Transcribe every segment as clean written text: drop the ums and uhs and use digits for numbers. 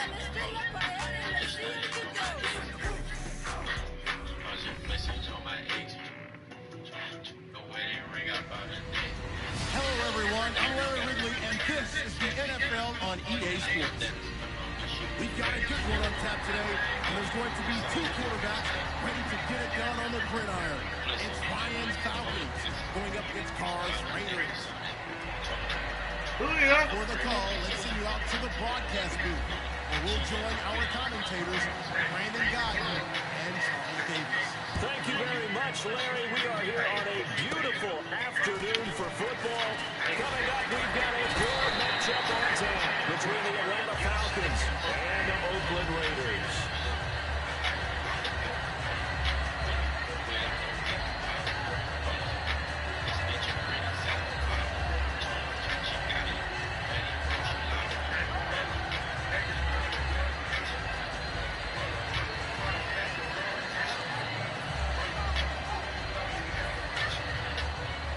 Hello, everyone. I'm Larry Ridley, and this is the NFL on EA Sports. We've got a good one on tap today, and there's going to be two quarterbacks ready to get it done on the gridiron. It's Lions Falcons going up against Cards Raiders. For the call, let's send you out to the broadcast booth, where we'll join our commentators, Brandon Guyton and Charles Davis. Thank you very much, Larry. We are here on a beautiful afternoon for football. Coming up, we've got a good matchup on tap between the Atlanta Falcons and the Oakland Raiders.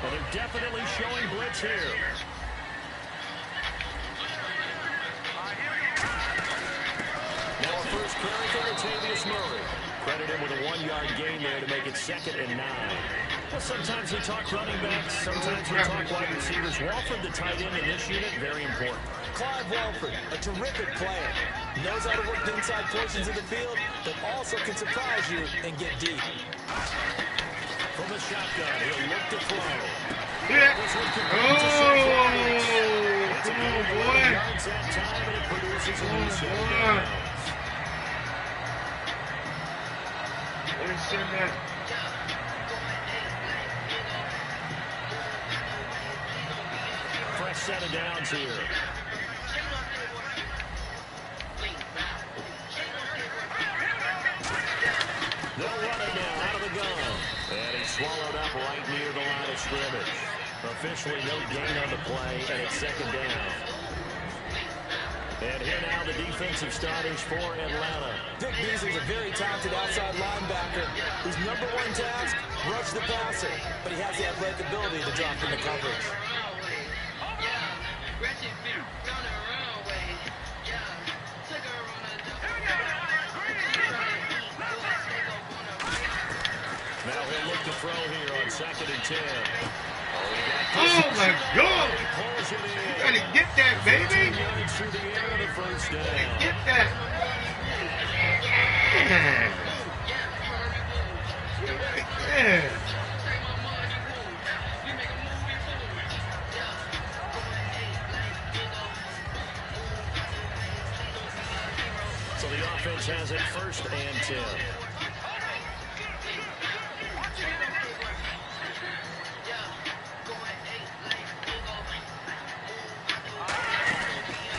Well, they're definitely showing blitz here. Now a first carry for Latavius Murray. Credit him with a 1-yard gain there to make it 2nd and 9. Well, sometimes we talk running backs, sometimes we talk wide receivers. Walford, the tight end in this unit, very important. Clive Walford, a terrific player. Knows how to work the inside portions of the field, but also can surprise you and get deep. From the shotgun, he'll look to throw. Yeah. This one could Oh, come on, boy. yards that time, and it produces a new set of boy. downs. Let's send that. Fresh set of downs here. They'll run it now out of the gun. And he's swallowed up right near the line of scrimmage. Officially no gain on the play, and it's 2nd down. And here now the defensive starters for Atlanta. Vic Beasley's a very talented outside linebacker whose number one task, rush the passer, but he has the athletic ability to drop into coverage. Now he'll look to throw here on 2nd and 10. Oh, my God. He pulls it in. You gotta get that, baby. 15 yards through the air and a first down. Get that. Yeah. Yeah. So the offense has it 1st and 10.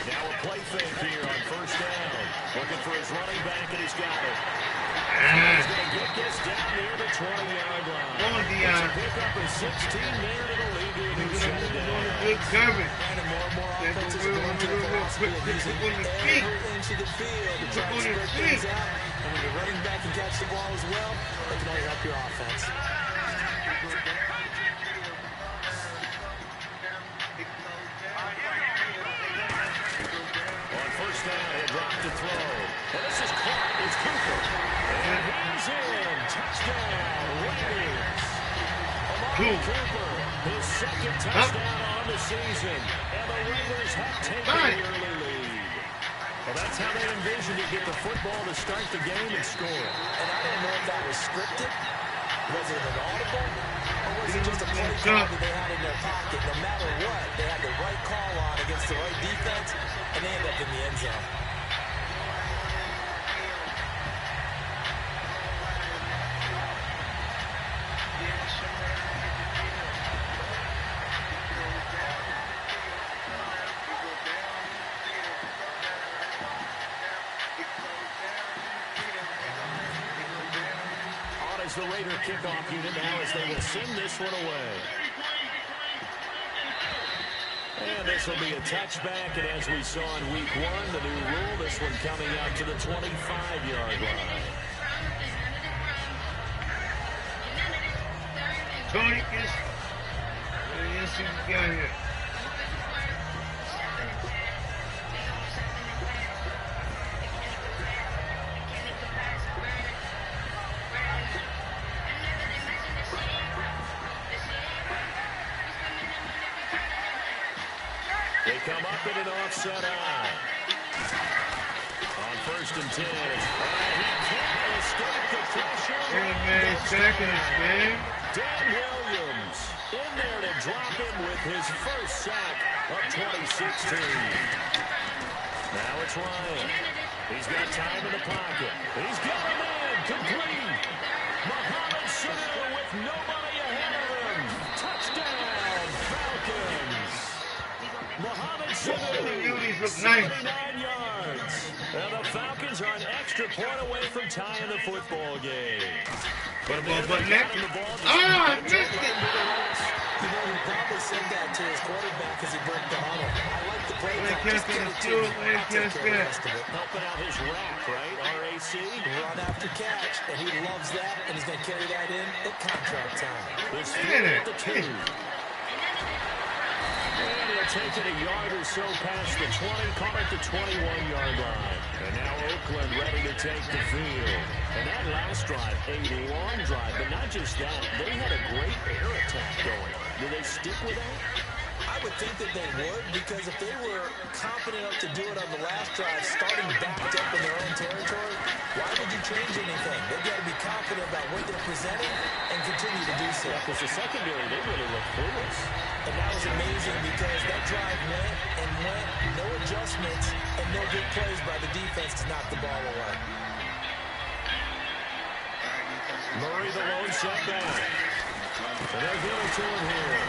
Now a play fake here on 1st down. Looking for his running back, and he's got it. He's going to get this down near the 20-yard line. It's a pickup of 16 there to the league. Good coverage. And more and more offenses are going to the philosophy of using every inch of the field to try to spread things out. And when your running back can catch the ball as well, that can only help your offense. On 1st down, he'll drop to throw. And this is caught. It's Cooper. And he's in. Touchdown, Raiders. Amari Cooper, his 2nd touchdown on the season. And the Raiders have taken the early lead. Well, that's how they envisioned to get the football to start the game and score. And I don't know if that was scripted. Was it an audible? Or was it just a play call that they had in their pocket? No matter what, they had the right call on against the right defense, and they ended up in the end zone. The Raider kickoff unit now as they will send this one away. And this will be a touchback, and as we saw in week 1, the new rule, this one coming out to the 25-yard line. Tony is... Let's see what we got here. come up in an offset eye. On 1st and 10. He can't escape the pressure. Yeah, man, seconds, man. Dan Williams in there to drop him with his first sack of 2016. Now it's Ryan. He's got time in the pocket. He's got him in. Complete. Mohamed Sanu with nobody ahead of him. Touchdown, Falcons. Mohamed Sanu, 79 yards. And the Falcons are an extra point away from tying the football game. But next. Ah, I missed it. You know, he probably said that to his quarterback as he broke the huddle. I like the play call. Just get it to him. I'll take care of the rest of it. Helping out his rack, right? RAC. Run after catch, and he loves that, and he's going to carry that in at contract time. This through at the 2. And he'll take it a yard or so past the 20, call it the 21-yard line. And now Oakland ready to take the field. And that last drive, a long drive, but not just that. They had a great air attack going. Do they stick with that? I would think that they would, because if they were confident enough to do it on the last drive, starting backed up in their own territory, why would you change anything? They've got to be confident about what they're presenting and continue to do so. Yeah, because the secondary, they really look clueless. And that was amazing because that drive went and went, no adjustments, and no big plays by the defense to knock the ball away. Murray the lone setback. And they'll give it to him here.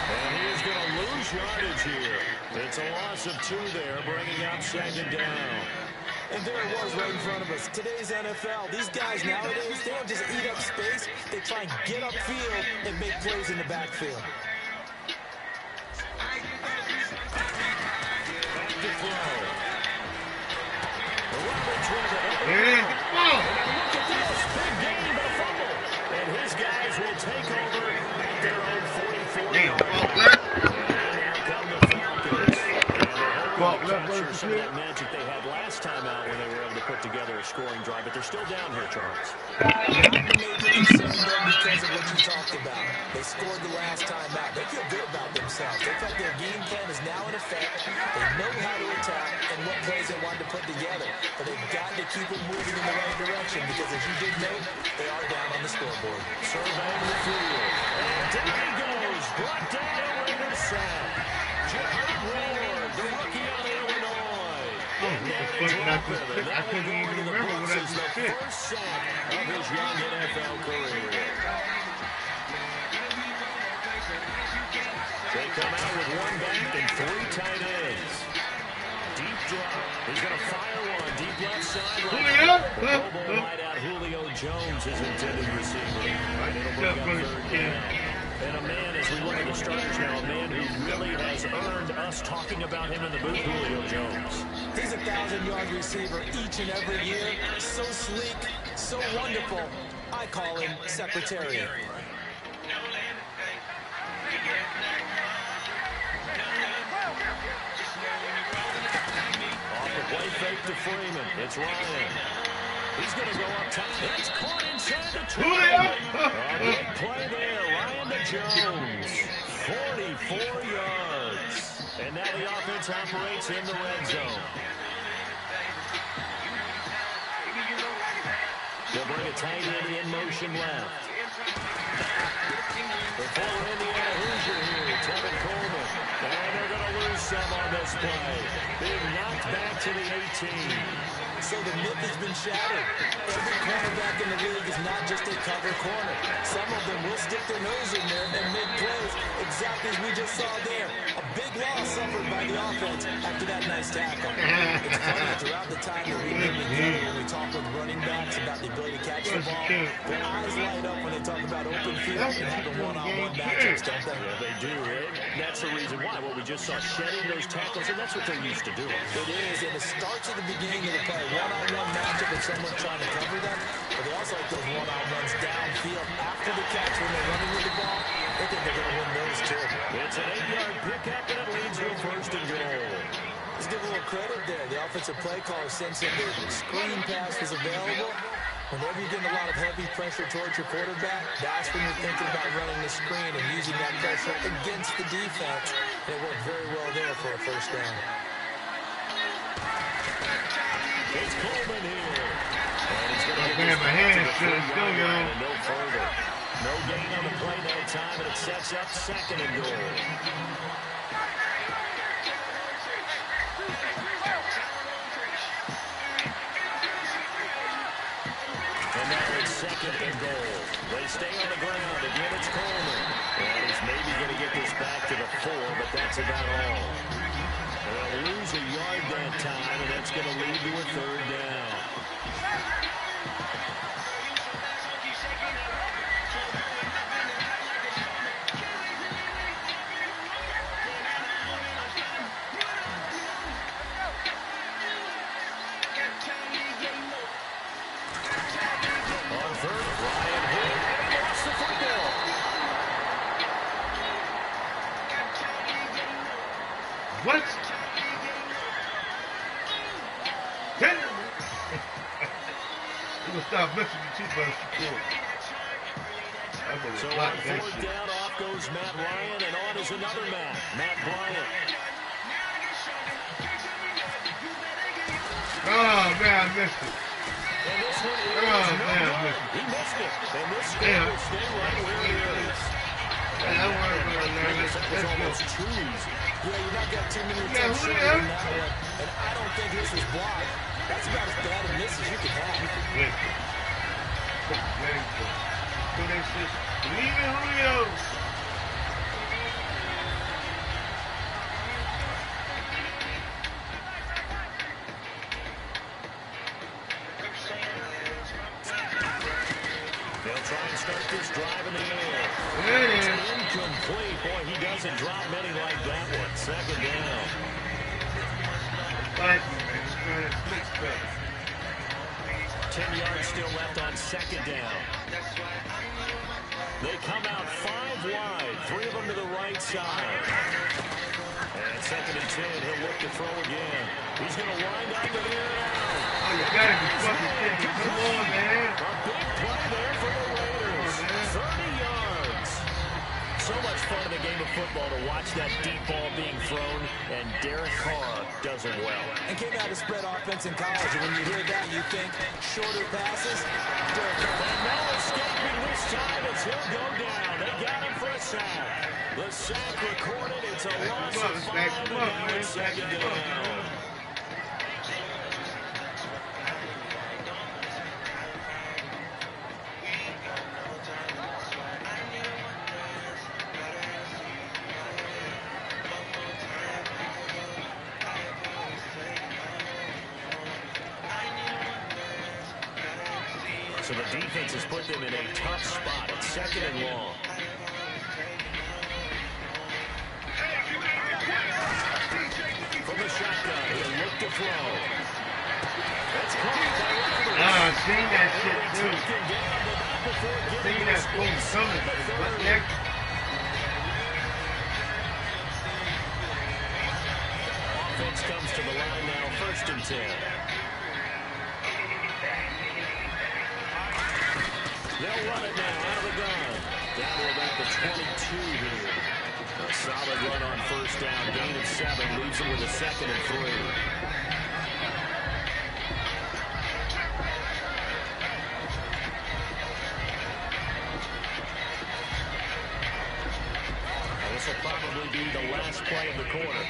And he is going to lose yardage here. It's a loss of 2 there, bringing up 2nd down. And there it was right in front of us. Today's NFL, these guys nowadays, they don't just eat up space. They try and get upfield and make plays in the backfield. Back to throw. Roberts with it. Yeah, come on. Look at this. Big gain, but a fumble. And his guys will take over at their own 44-yard line. And now come the Falcons. And they're hoping to capture some of that magic they had last time out when they were able to put together a scoring drive. But they're still down here, Charles. Because of what you talked about. They scored the last time out. They feel good about themselves. They felt their game plan is now in effect. They know how to attack and what plays they wanted to put together. But they've got to keep it moving in the right direction because, as you did note, they are down on the scoreboard. Surveying the field. And down he goes. Brought down over the sack. Jeffrey Ward, the rookie out of Illinois. I couldn't even remember what I just said. First sack of his young NFL career. They come out with 1 back and 3 tight ends. Deep drop. He's going to fire one. Deep left side. Julio? Right out. Julio Jones, his intended receiver. Right, it'll bring up 3rd down. And a man, as we look at the starters now, a man who really has earned us talking about him in the booth, Julio Jones. He's a 1,000-yard receiver each and every year. So sleek, so wonderful. I call him Secretariat. Off the play fake to Freeman. It's Ryan. He's going to go up top. It's caught inside the 20. A big play there. Ryan to Jones. 44 yards. And now the offense operates in the red zone. They'll bring a tight end in motion left. The former Indiana Hoosier here, Tevin Coleman. And they're going to lose some on this play. Being knocked back to the 18. So the myth has been shattered. Every cornerback in the league is not just a cover corner. Some of them will stick their nose in there and make plays, exactly as we just saw there. A big loss suffered by the offense after that nice tackle. It's funny, throughout the time that we've been together, when we talk with running backs about the ability to catch the ball, their eyes light up when they talk about open field and having one-on-one matchups, don't they? Yeah, they do. That's the reason why. What we just saw, shedding those tackles, and that's what they're used to doing. It is, and it starts at the beginning of the play. One-on-one matchup with someone trying to cover them, but they also like those one-on-ones downfield after the catch when they're running with the ball. They think they're going to win those too. It's an 8-yard pickup, and it leads to a 1st and goal. Let's give a little credit there. The offensive play caller sensed that the screen pass was available. Whenever you're getting a lot of heavy pressure towards your quarterback, that's when you're thinking about running the screen and using that pressure against the defense. It worked very well there for a first down. It's Coleman here. And he's going to man, my hand should go, yo. No further. No gain on the play, no time, and it sets up 2nd and goal. And now it's 2nd and goal. They stay on the ground. Again, it's Coleman. And he's maybe going to get this back to the 4, but that's about all. They'll lose a yard that time, and that's going to lead to a 3rd down. On 3rd, Ryan hit, and he lost the football. What? You gonna stop messing with too much. So on 4th down, off goes Matt Ryan, and on is another Matt Bryant. Oh, man, I missed it. And this one is he missed it. And this score will stay right where it is. Man, I want to learn this. That was almost too easy. Yeah, you're not getting too many attempts on that one. And I don't think this was blocked. That's about as bad a miss as you can have. Leave it, Julio. They'll try and start this drive in the air. There it is. Incomplete. Boy, he doesn't drop many like that one. 2nd down. Thank you, man. It's trying to split stuff. 10 yards still left on 2nd down. They come out 5 wide, 3 of them to the right side. And 2nd and 10, he'll look to throw again. He's going to wind up in the air now. Oh, you gotta be fucking kidding me. Come on, man. A big play there for the Raiders. 30 yards. So much fun in the game of football to watch that deep ball being thrown, and Derek Carr does it well. And came out of spread offense in college, and when you hear that, you think shorter passes. Derek Carr. And no escaping this time as he'll go down. They got him for a sack. The sack recorded. It's a loss of 5, and now it's 2nd down. So the defense has put them in a tough spot. It's 2nd and long. From the shotgun, he'll look to throw. That's caught by Robert. I seen that shit, too. Seen that boom coming. But next. Offense comes to the line now, 1st and 10. They'll run it now out of the gun. Down to about the 22 here. A solid run on 1st down. Gain of 7 leaves them with a 2nd and 3. This will probably be the last play of the quarter.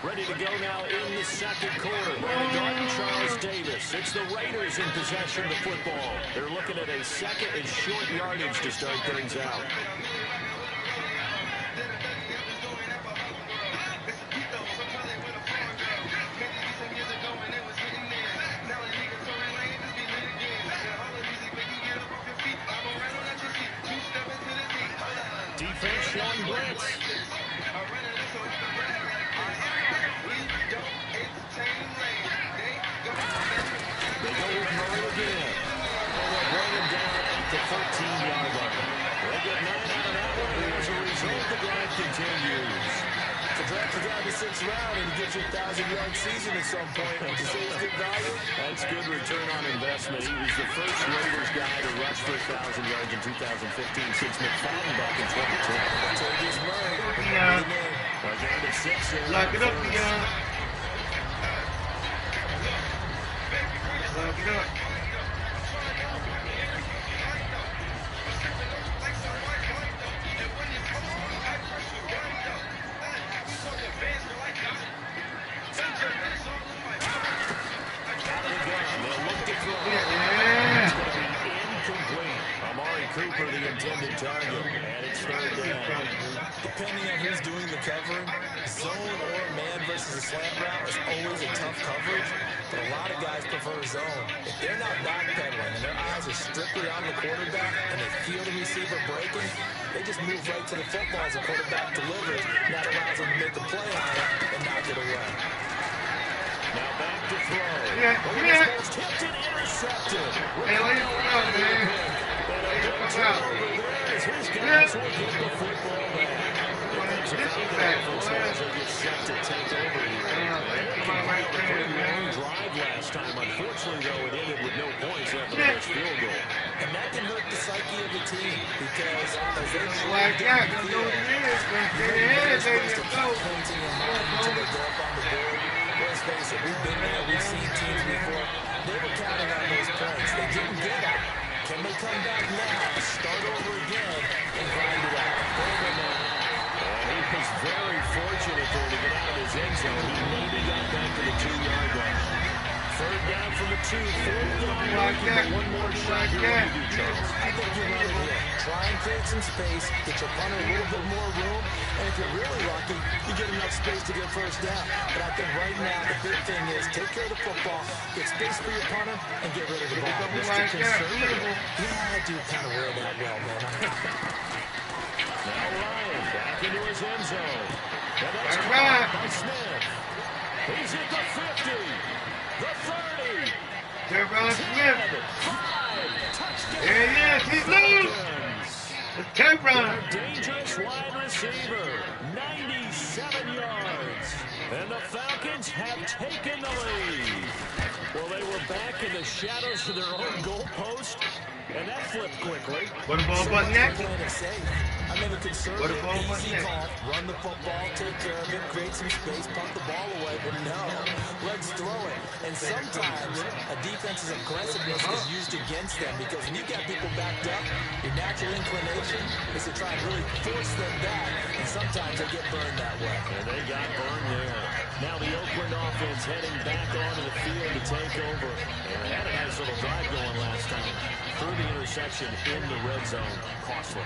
Ready to go now in the 2nd quarter. Brandon Garden, Charles Davis. It's the Raiders in possession of the football. They're looking at a 2nd and short yardage to start things out. Defense showing blitz. They go with Murray again. And they'll bring him down at the 13-yard line. They get 9 out of that one, and as a result, the drive continues. to draft a guy in the 6th round and he gets you a 1,000-yard season at some point, would you say it's good value? That's good return on investment. He was the first Raiders guy to rush for 1,000 yards in 2015 since McFadden back in 2010. Tavius Murray. Yeah. Down to 6 there. Lock it up, Dion. Lock it up. Cooper, the intended target, and it's third down. Depending on who's doing the covering, zone or man versus a slant route is always a tough coverage, but a lot of guys prefer zone. If they're not backpedaling and their eyes are strictly on the quarterback and they feel the receiver breaking, they just move right to the football as the quarterback delivers, and that allows them to make a play on it and knock it away. Now back to throw. Yeah. Tipped and intercepted. Hey, let it go, man. His guys will get the football back. They get set to take over here. Long drive last time. Unfortunately, though, it ended with no points after the first field goal. And that can hurt the psyche of the team because as they Like that, you know what it is. Get ahead, baby. Let's go. points in your mind until they go up on the board. Let's face it, we've been there, we've seen teams before. They were counting on those points. They didn't get them. Can they come back now, start over again, and grind it out? He was very fortunate there to get out of his end zone. He maybe got back to the 2-yard line. Third down from the 2, fourth down. Like that. One more shot here. What do you do, Charles? I think you run it here. Try and create some space, get your punter a little bit more room, and if you're really lucky, you get enough space to get first down. But I think right now the big thing is take care of the football, get space for your punter, and get rid of the ball. Like that. Yeah, I do kind of wear that well, man. Now Ryan back into his end zone. And that's All caught right. by Smith. He's at the 50, the 30, Trevon Smith. 5, touchdown. There he is. He's loose. It's Trevon. Their dangerous wide receiver, 97 yards. And the Falcons have taken the lead. Well, they were back in the shadows of their own goalpost, and that flipped quickly. What a ball button next? I made a conservative, What a ball easy button call, run the football, take care of it, create some space, pump the ball away, but no, let's throw it. And sometimes a defense's aggressiveness is used against them because when you've got people backed up, your natural inclination is to try and really force them back, and sometimes they get burned that way. And they got burned there. Now the Oakland offense heading back onto the field to take over. And they had a nice little drive going last time. Through the interception in the red zone. Costly.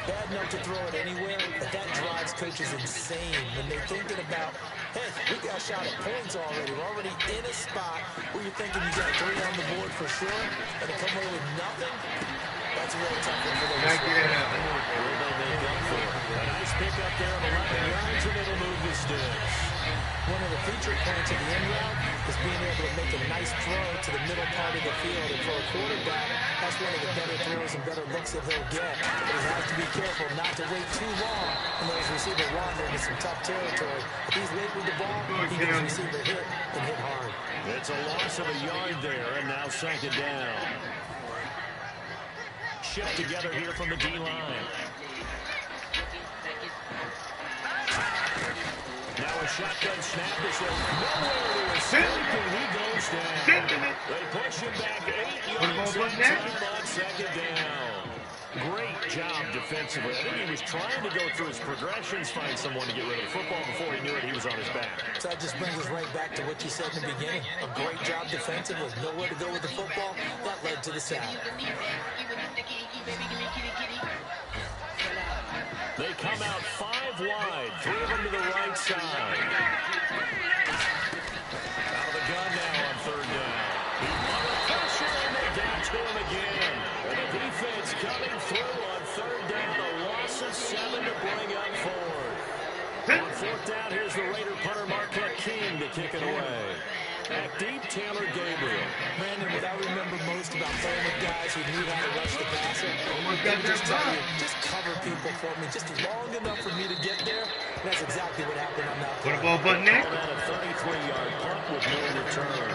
Bad note to throw it anywhere, but that drives coaches insane when they're thinking about, hey, we got a shot at points already. We're already in a spot where you're thinking you got 3 on the board for sure, and to come away with nothing, that's a real tough one for the Back it up. Where they make up for it. A nice pickup there on 11 yards, and it'll move the sticks. One of the feature points of the end route is being able to make a nice throw to the middle part of the field. And for a quarterback, that's one of the better throws and better looks that he'll get. But he has to be careful not to wait too long and let his receiver wander into some tough territory. If he's late with the ball, he gets his receiver hit and hit hard. It's a loss of a yard there, and now second down. Shift together here from the D-line. Now a shotgun snap is nowhere to escape, and he goes down. They push him back 8 yards on second down. Great job defensively. I think he was trying to go through his progressions, find someone to get rid of the football. Before he knew it, he was on his back. So that just brings us right back to what you said in the beginning. A great job defensively. Nowhere to go with the football. That led to the sack. They come out 5 wide, 3 of them to the right side. Out of the gun now on third down. Under pressure, and they got to him again. And the defense coming through on third down. A loss of 7 to bring up forward. On fourth down, here's the Raider punter Marquette King to kick it away. Back deep, Taylor Gabriel. Brandon, what I remember most about playing with guys you knew how to rush the passer. Just cover people for me, just long enough for me to get there. And that's exactly what happened on that play. Put the ball button there. Called out a 33-yard punt with no return.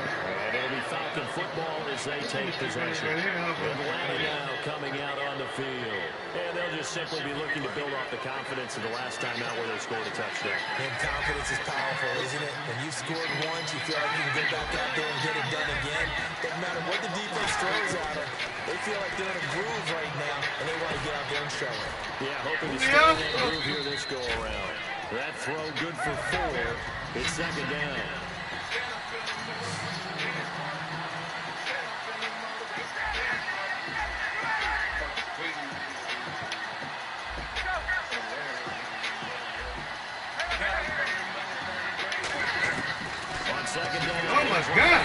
And it'll be Falcon football as they take possession. Atlanta now coming out on the field. And they'll just simply be looking to build off the confidence of the last time out where they scored a touchdown. And confidence is powerful, isn't it? When you've scored once, you feel like you can go back out there and get it done again. Doesn't matter what the defense throws at them. They feel like they're in a groove right now, and they want to get out there and show it. Yeah, hoping to stay in that groove here this go-around. That throw good for 4. It's second down. On second down. Oh my God!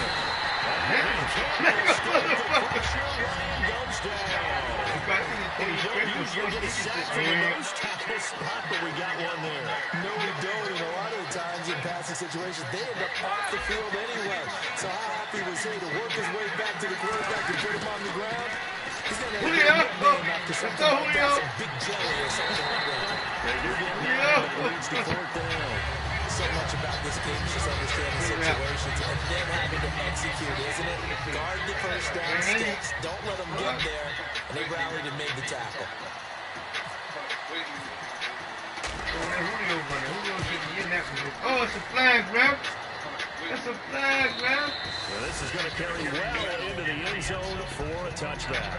But we got one there. No, we don't. And a lot of the times in passing situations, they end up off the field anyway. So how happy was he to work his way back to the quarterback and put him on the ground? He's going to have a nickname after something like that, some big jelly or something like that. They do get it leads to 4th down. So much about this game is just understanding situations and then having to execute, isn't it? Guard the first down sticks. Don't let them get there. And they rallied and made the tackle. Oh, it's a flag, ref. That's a flag, ref. Well, this is going to carry well into the end zone for a touchdown.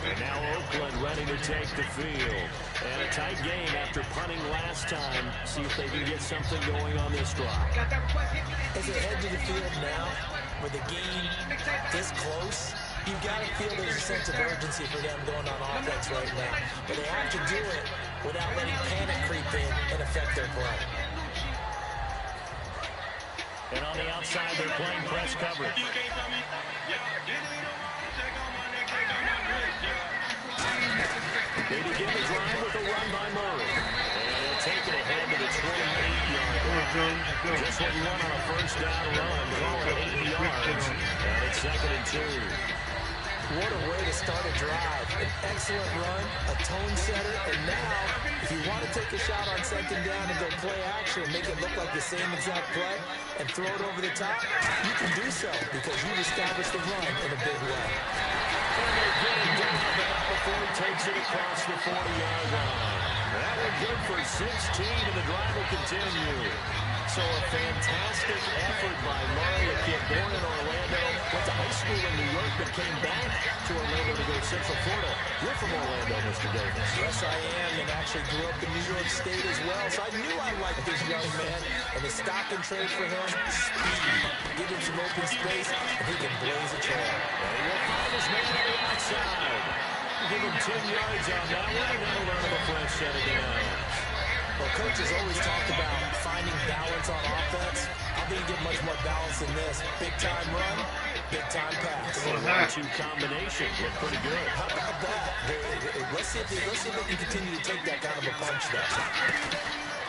And now Oakland ready to take the field. And a tight game after punting last time. See if they can get something going on this drive. As they head to the field now, with the game this close, you've got to feel there's a sense of urgency for them going on offense right now. But they have to do it without letting panic creep in and affect their play. And on the outside, they're playing press coverage. They begin the drive with a run by Murray. And they'll take it ahead to the 28-yard line. Just what you want on a first down run. Call it 80 yards. And it's 2nd and 2. What a way to start a drive. An excellent run, a tone setter, and now, if you want to take a shot on 2nd down and go play action and make it look like the same exact play and throw it over the top, you can do so because you've established the run in a big way. And they get him down before he takes it across the 40-yard line. That one good for 16, and the drive will continue. So a fantastic effort by Murray, a kid born in Orlando, went to high school in New York, but came back to Orlando to go to Central Florida. You're from Orlando, Mr. Davis. Yes, I am, and actually grew up in New York State as well, so I knew I liked this young man. And the stock and trade for him, speed. Give him some open space, and he can blaze a trail. And he will find his man on the outside. Give him 10 yards on that one, and that'll run to the French set it down. Well, coaches always talk about finding balance on offense. I think you get much more balance than this. Big-time run, big-time pass. The 1-2 combination looked pretty good. How about that? Let's see if they can continue to take that kind of a punch there.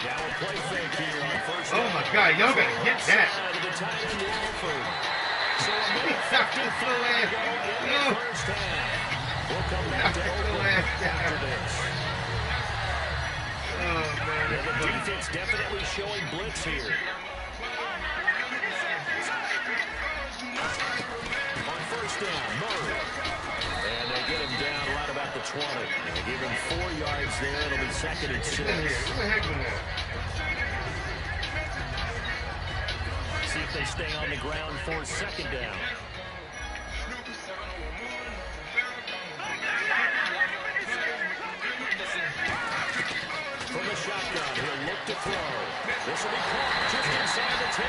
Now a play fake here on first Oh my God, y'all gotta get that. The tight end Walford. So a minute 55 to go in the first half. We'll come back to Oakland after this. Oh, man. Yeah, the defense definitely showing blitz here. On first down, Murray. And they get him down right about the 20. They give him 4 yards there. It'll be 2nd and 6. What the heck was that? See if they stay on the ground for 2nd down. From the shotgun, he'll look to throw. This will be caught just inside the 10.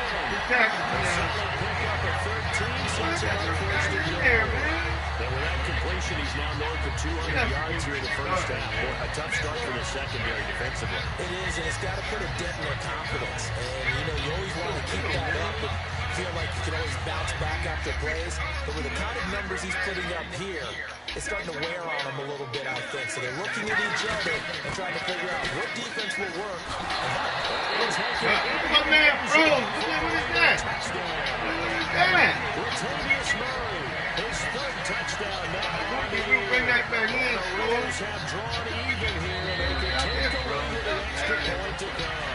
Suddenly pick up a 13, sets him up first and goal. And with that completion, he's now north of 200 yards here in the first half. Boy, a tough start for the secondary defensively. It is, and it's got to put a dent in their confidence. And, you always want to keep that up and feel like you can always bounce back after plays. But with the kind of numbers he's putting up here, it's starting to wear on them a little bit, I think. So they're looking at each other and trying to figure out what defense will work. My man froze. What is that? Touchdown. What is that? Latavius Murray, his 13th touchdown now. Bring that back in, The Raiders have drawn even here, and they can take the lead with an extra point to come.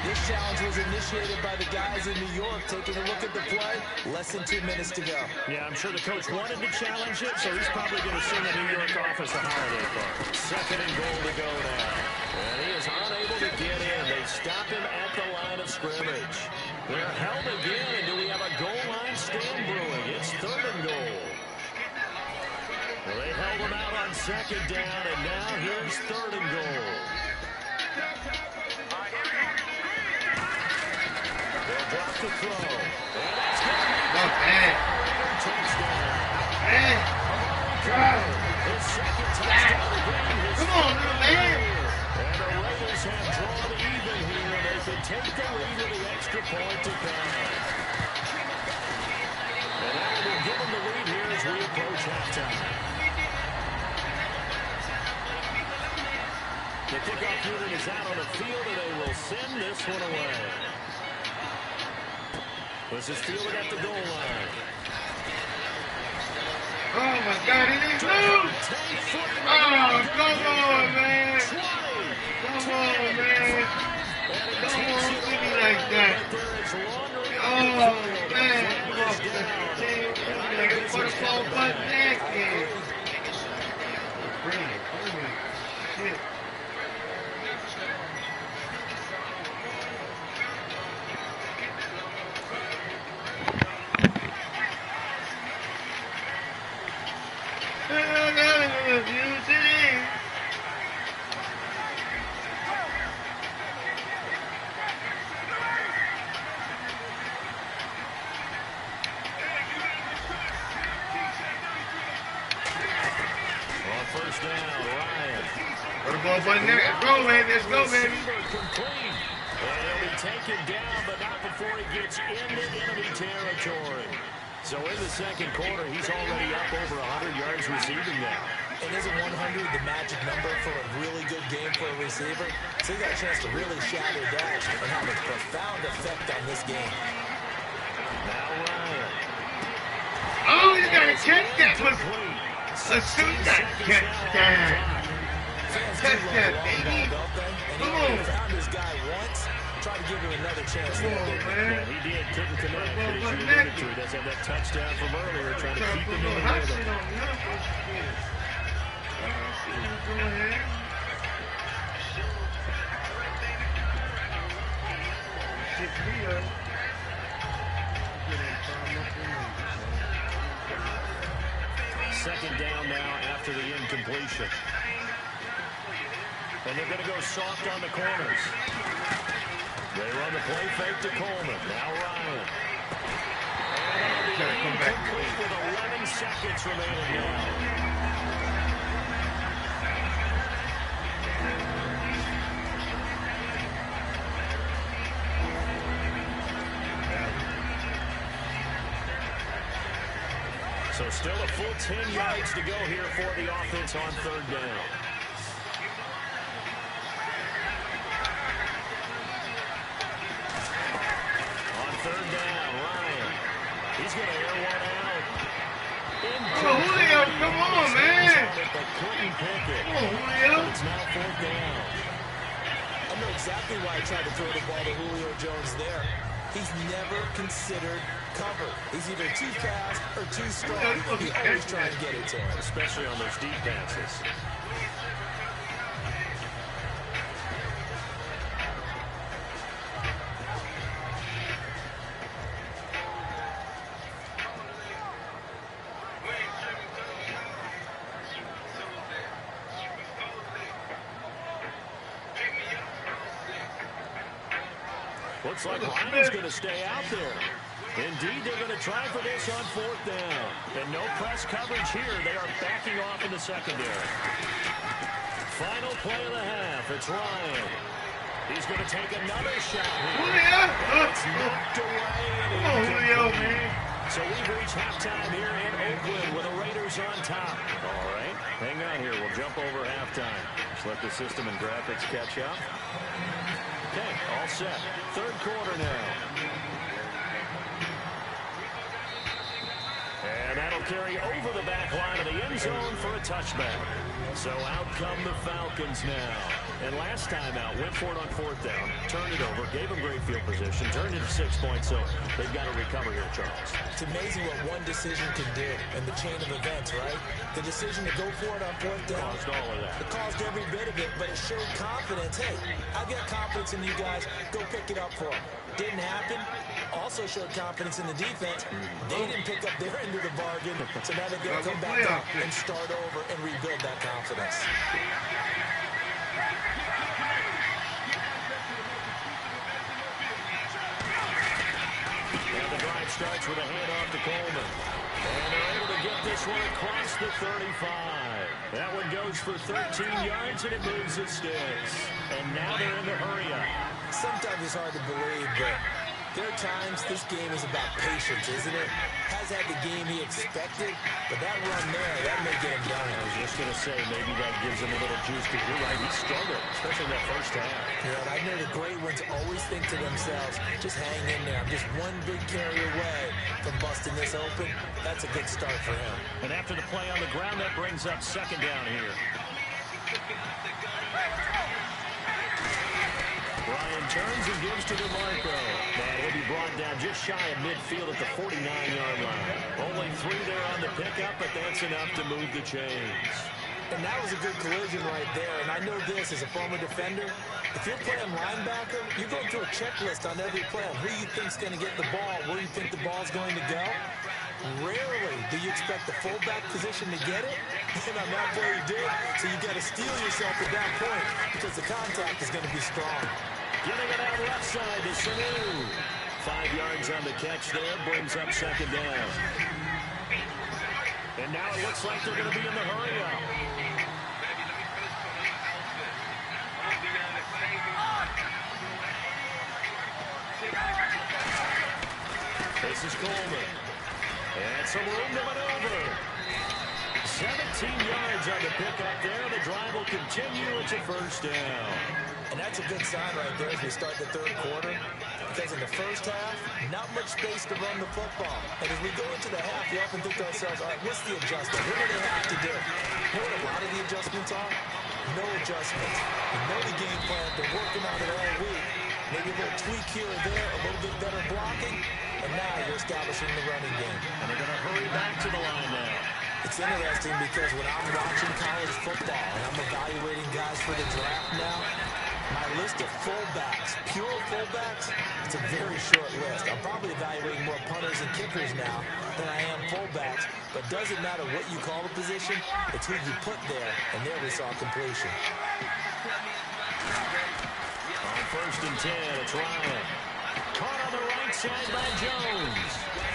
This challenge was initiated by the guys in New York. Taking a look at the play, less than 2 minutes to go. Yeah, I'm sure the coach wanted to challenge it, so he's probably going to sing the New York office a holiday card. 2nd and goal to go now. And he is unable to get in. They stop him at the line of scrimmage. They're held again, and do we have a goal line stand brewing? It's 3rd and goal. Well, they held him out on 2nd down, and now here's 3rd and goal. They'll drop the throw. And that's going to be Not bad. touchdown. Man. His 2nd touchdown of the game. Come on, little man. And the Raiders have drawn even here. They can take the lead with the extra point to come. And that will give them the lead here as we approach halftime. The kickoff unit is out on the field, and they will send this one away. This is fielded at the goal line. Oh, my God. He didn't move. Oh, come on, man. Come on, man. Don't do me like that. Oh, man. Come on, man. Put a phone button back in. Bring it. Shit. First down, Ryan. Put a ball button there. Let's go, man. Let's go, baby. Complete. And he'll be taken down, but not before he gets into enemy territory. So in the 2nd quarter, he's already up over 100 yards receiving now. And isn't 100 the magic number for a really good game for a receiver? So he got a chance to really shatter that and have a profound effect on this game. Now Ryan. Oh, you got to catch that one. Let's do that. Catch that. Catch that, baby. Come on. Found this guy once, try to give him another chance. Come on, man. He did, couldn't connect, but as you alluded to, he does have that touchdown from earlier, trying to keep him in the rhythm. Go ahead. Shit me up. Second down now after the incompletion. And they're going to go soft on the corners. They run the play fake to Coleman. Now Ryan. And Come back. complete with 11 seconds remaining now. So still a full 10 yards to go here for the offense on 3rd down. On 3rd down, Ryan. He's going to air one out. Oh, Julio, come on, man. But couldn't pick it. Come on, Julio. It's now 4th down. I know exactly why he tried to throw the ball to Julio Jones there. He's never considered cover. He's either too fast or too strong. He's always trying to get it to him. Especially on those deep passes. Looks like Ryan's going to stay out there. Indeed, they're going to try for this on 4th down. And no press coverage here. They are backing off in the secondary. Final play of the half. It's Ryan. He's going to take another shot here. Julio. It's knocked away. Come on, Julio, man. So we've reached halftime here in Oakland with the Raiders on top. All right, hang on here. We'll jump over halftime. Just let the system and graphics catch up. Okay, all set. Third quarter now. And that'll carry over the back line of the end zone for a touchback. So out come the Falcons now. And last time out, went for it on fourth down, turned it over, gave them great field position, turned it to 6 points, so they've got to recover here, Charles. It's amazing what one decision can do in the chain of events, right? The decision to go for it on fourth down. Caused all of that. It caused every bit of it, but it showed confidence. Hey, I've got confidence in you guys. Go pick it up for them. Didn't happen. Also showed confidence in the defense. They didn't pick up their end of the bargain, so now they've got to come back up and start over and rebuild that confidence. And the drive starts with a handoff to Coleman. And they're able to get this one across the 35. That one goes for 13 yards, and it moves its sticks. And now they're in the hurry up. Sometimes it's hard to believe, but there are times this game is about patience, isn't it? Has had the game he expected, but that run there, that may get him done. I was just going to say, maybe that gives him a little juice, because you're right, he struggled, especially in that first half. Yeah, and I know the great ones always think to themselves, just hang in there. I'm just one big carry away from busting this open. That's a good start for him. And after the play on the ground, that brings up second down here. Ryan turns and gives to DeMarco. And he'll be brought down just shy of midfield at the 49-yard line. Only 3 there on the pickup, but that's enough to move the chains. And that was a good collision right there. And I know this as a former defender. If you're playing linebacker, you're going through a checklist on every play on who you think's going to get the ball, where you think the ball's going to go. Rarely do you expect the fullback position to get it, and on that play he did, so you got to steel yourself at that point because the contact is going to be strong. Getting it out left side to Sanu. 5 yards on the catch there, brings up second down. And now it looks like they're going to be in the hurry up. This is Coleman. And some room to maneuver. 17 yards on the pickup there. The drive will continue. It's a first down. And that's a good sign right there as we start the third quarter. Because in the first half, not much space to run the football. And as we go into the half, we often think to ourselves, all right, what's the adjustment? What do they have to do? You know what a lot of the adjustments are? No adjustments. You know the game plan. They're working on it all week. Maybe a little tweak here or there, a little bit better blocking. And now you're establishing the running game. And they're going to hurry back to the line now. It's interesting because when I'm watching college football and I'm evaluating guys for the draft now, my list of fullbacks, pure fullbacks, it's a very short list. I'm probably evaluating more punters and kickers now than I am fullbacks, but doesn't matter what you call the position, it's who you put there, and there we saw completion. On 1st and 10, it's Ryan. Caught on the right side by Jones.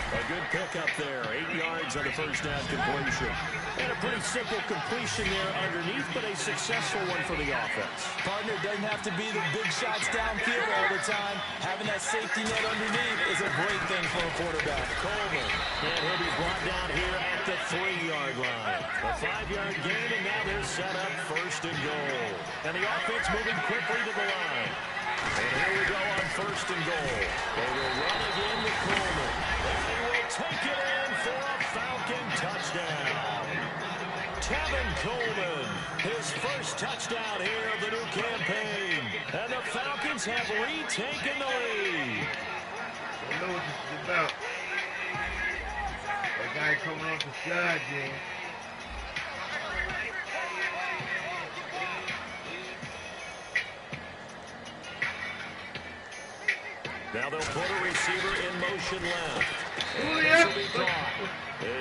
A good pickup there, 8 yards on the first down completion. And a pretty simple completion there underneath, but a successful one for the offense. Partner, doesn't have to be the big shots downfield all the time. Having that safety net underneath is a great thing for a quarterback. Coleman, and he'll be brought down here at the 3-yard line. A 5-yard gain, and now they're set up 1st and goal. And the offense moving quickly to the line. And here we go on 1st and goal. They will run again with Coleman. And he will take it in for a Falcon touchdown. Tevin Coleman, his first touchdown here of the new campaign. And the Falcons have retaken the lead. I know what this is about. That guy coming off the side, Jay. Now they'll put a receiver in motion left. Oh, And yeah. this will be caught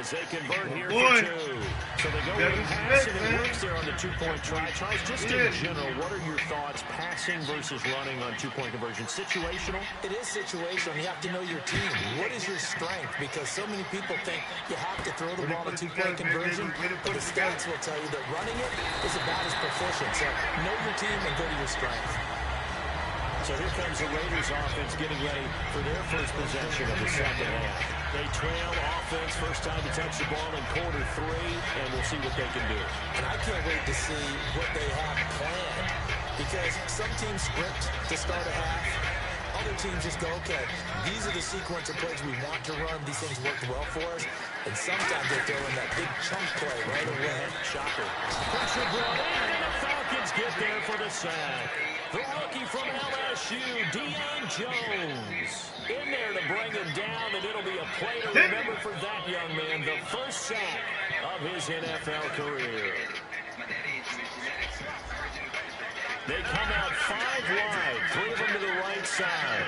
as they convert here for 2. So they go with a pass, and it works there on the 2-point try. Charles, just in general, what are your thoughts passing versus running on 2-point conversion? Situational? It is situational. You have to know your team. What is your strength? Because so many people think you have to throw the ball in 2-point conversion, but the stats will tell you that running it is about as proficient. So know your team and go to your strength. So here comes the Raiders offense getting ready for their first possession of the second half. They trail offense, first time to touch the ball in quarter 3, and we'll see what they can do. And I can't wait to see what they have planned Because some teams script to start a half. Other teams just go, okay, these are the sequence of plays we want to run. These things worked well for us. And sometimes they throw in that big chunk play right away. Shocker. Pressure brought in, and the Falcons get there for the sack. The rookie from LSU, Deion Jones, in there to bring him down, and it'll be a play to remember for that young man. The first sack of his NFL career. They come out 5 wide, 3 of them to the right side.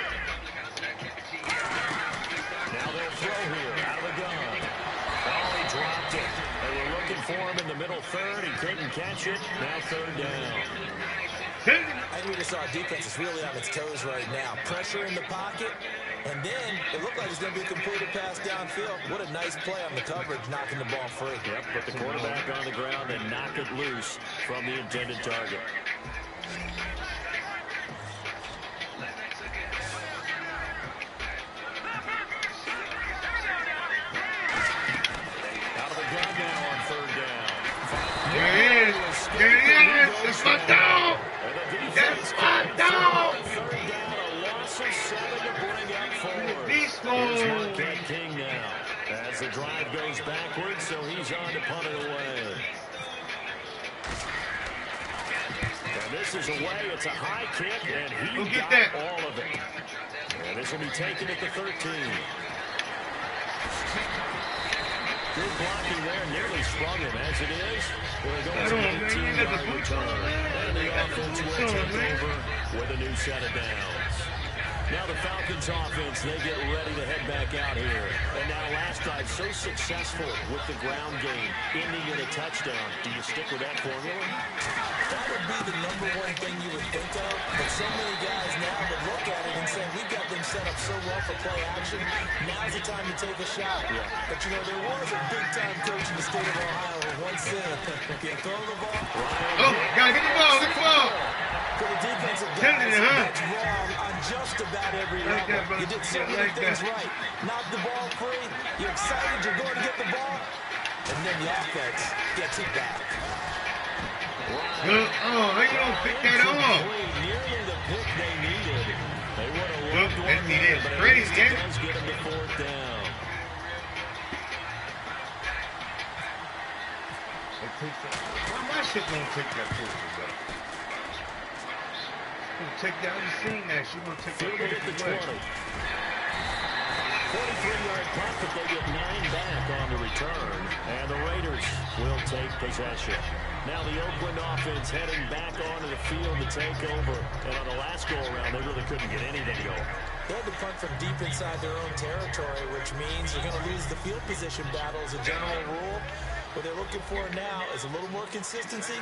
Now they'll throw here, out of the gun. Oh, he dropped it. They were looking for him in the middle third. He couldn't catch it. Now third down. I think we just saw a defense is really on its toes right now. Pressure in the pocket, and then it looked like it's going to be a completed pass downfield. What a nice play on the coverage, knocking the ball free. Yep, put the quarterback on the ground and knock it loose from the intended target. Out of the gun now on third down. There he is. There he is. That's my dog. That's my dog. Third down, a loss of 7 to bring up forward. Beast Here's mode. Marquette King now as the drive goes backwards, so he's on to punt it away. And this is away. It's a high kick, and he got that. all of it. And this will be taken at the 13. Good blocking there, nearly sprung him as it is. We're going to an 18-yard return. And the offense will take over with a new set of downs. Now the Falcons offense, they get ready to head back out here. And now last drive, so successful with the ground game, ending in a touchdown. Do you stick with that formula? That would be the #1 thing you would think of, but so many guys now would look at it and say, we've got them set up so well for play action, now's the time to take a shot. Yeah. But, you know, there was a big-time coach in the state of Ohio who once said, if you throw the ball, Oh, gotta get the ball, get the ball. for the defensive guys, that's wrong on just about every level. That, You did so many things right. Knock the ball free, you're excited, you're going to get the ball, and then the offense gets it back. Good. Oh, how you don't pick that off? Nearly the pick they needed. They would have Good. loved That's one needed. there, but at Crazy, least man. it does get them to fourth down. My shit gonna take that picture, though. Gonna take that. I just seen that. She gonna take that Field at the picture 20. away. 43-yard punt, but they get 9 back on the return, and the Raiders will take possession. Now the Oakland offense heading back onto the field to take over, and on the last go-around, they really couldn't get anything going. They had to punt from deep inside their own territory, which means you're going to lose the field position battle as a general rule. What they're looking for now is a little more consistency,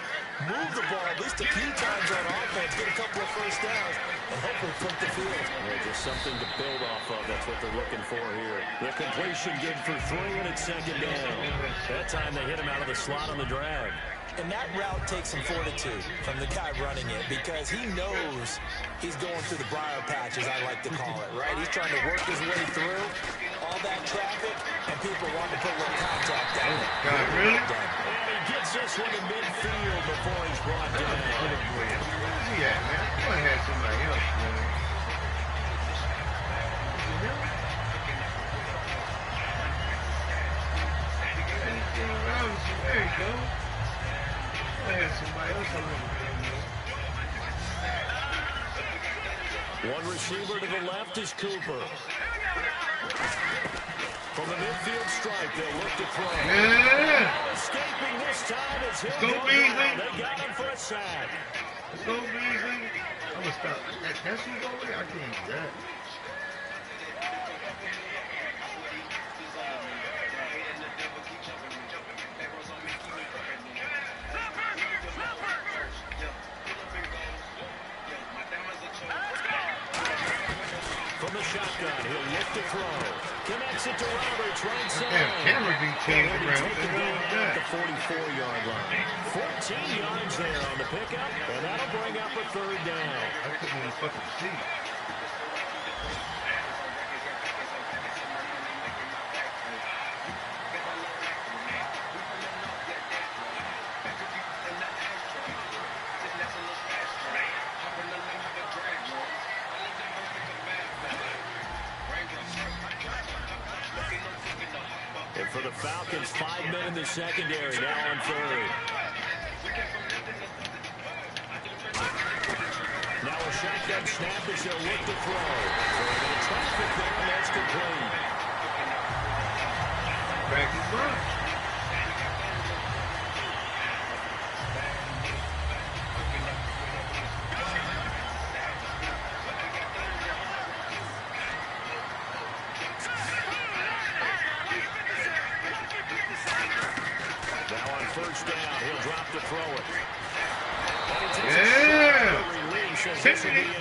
move the ball at least a few times on offense, get a couple of first downs, and hopefully flip the field. Yeah, just something to build off of. That's what they're looking for here. The completion good for 3, and it's second down. That time they hit him out of the slot on the drag. And that route takes some fortitude from the guy running it because he knows he's going through the briar patch, as I like to call it, right? He's trying to work his way through all that traffic, and people want to put a little contact down. God, really? And he gets this one to midfield before he's brought down. Where's he at, man? I'm gonna have somebody else, man. There you go. I had somebody else on the One receiver to the left is Cooper. From the midfield stripe, they'll look to throw. Yeah. Escaping this time is him. Go Beasley. They got him for a sack. Go, Beasley. I'm gonna stop. That's who's over there? I can't do that. From the shotgun, he'll look to throw. Connects it to Roberts, right side. Damn, camera be changed He'll be around. What the taken hell down is at that? the 44-yard line. 14 yards there on the pickup, and that'll bring up a third down. I couldn't even fucking see. for the Falcons. 5 men in the secondary, now on third. Now a shotgun snap as they'll look to throw. They're going to traffic there, and that's complete. Back him up. Now on first down, he'll drop to throw it. Yeah!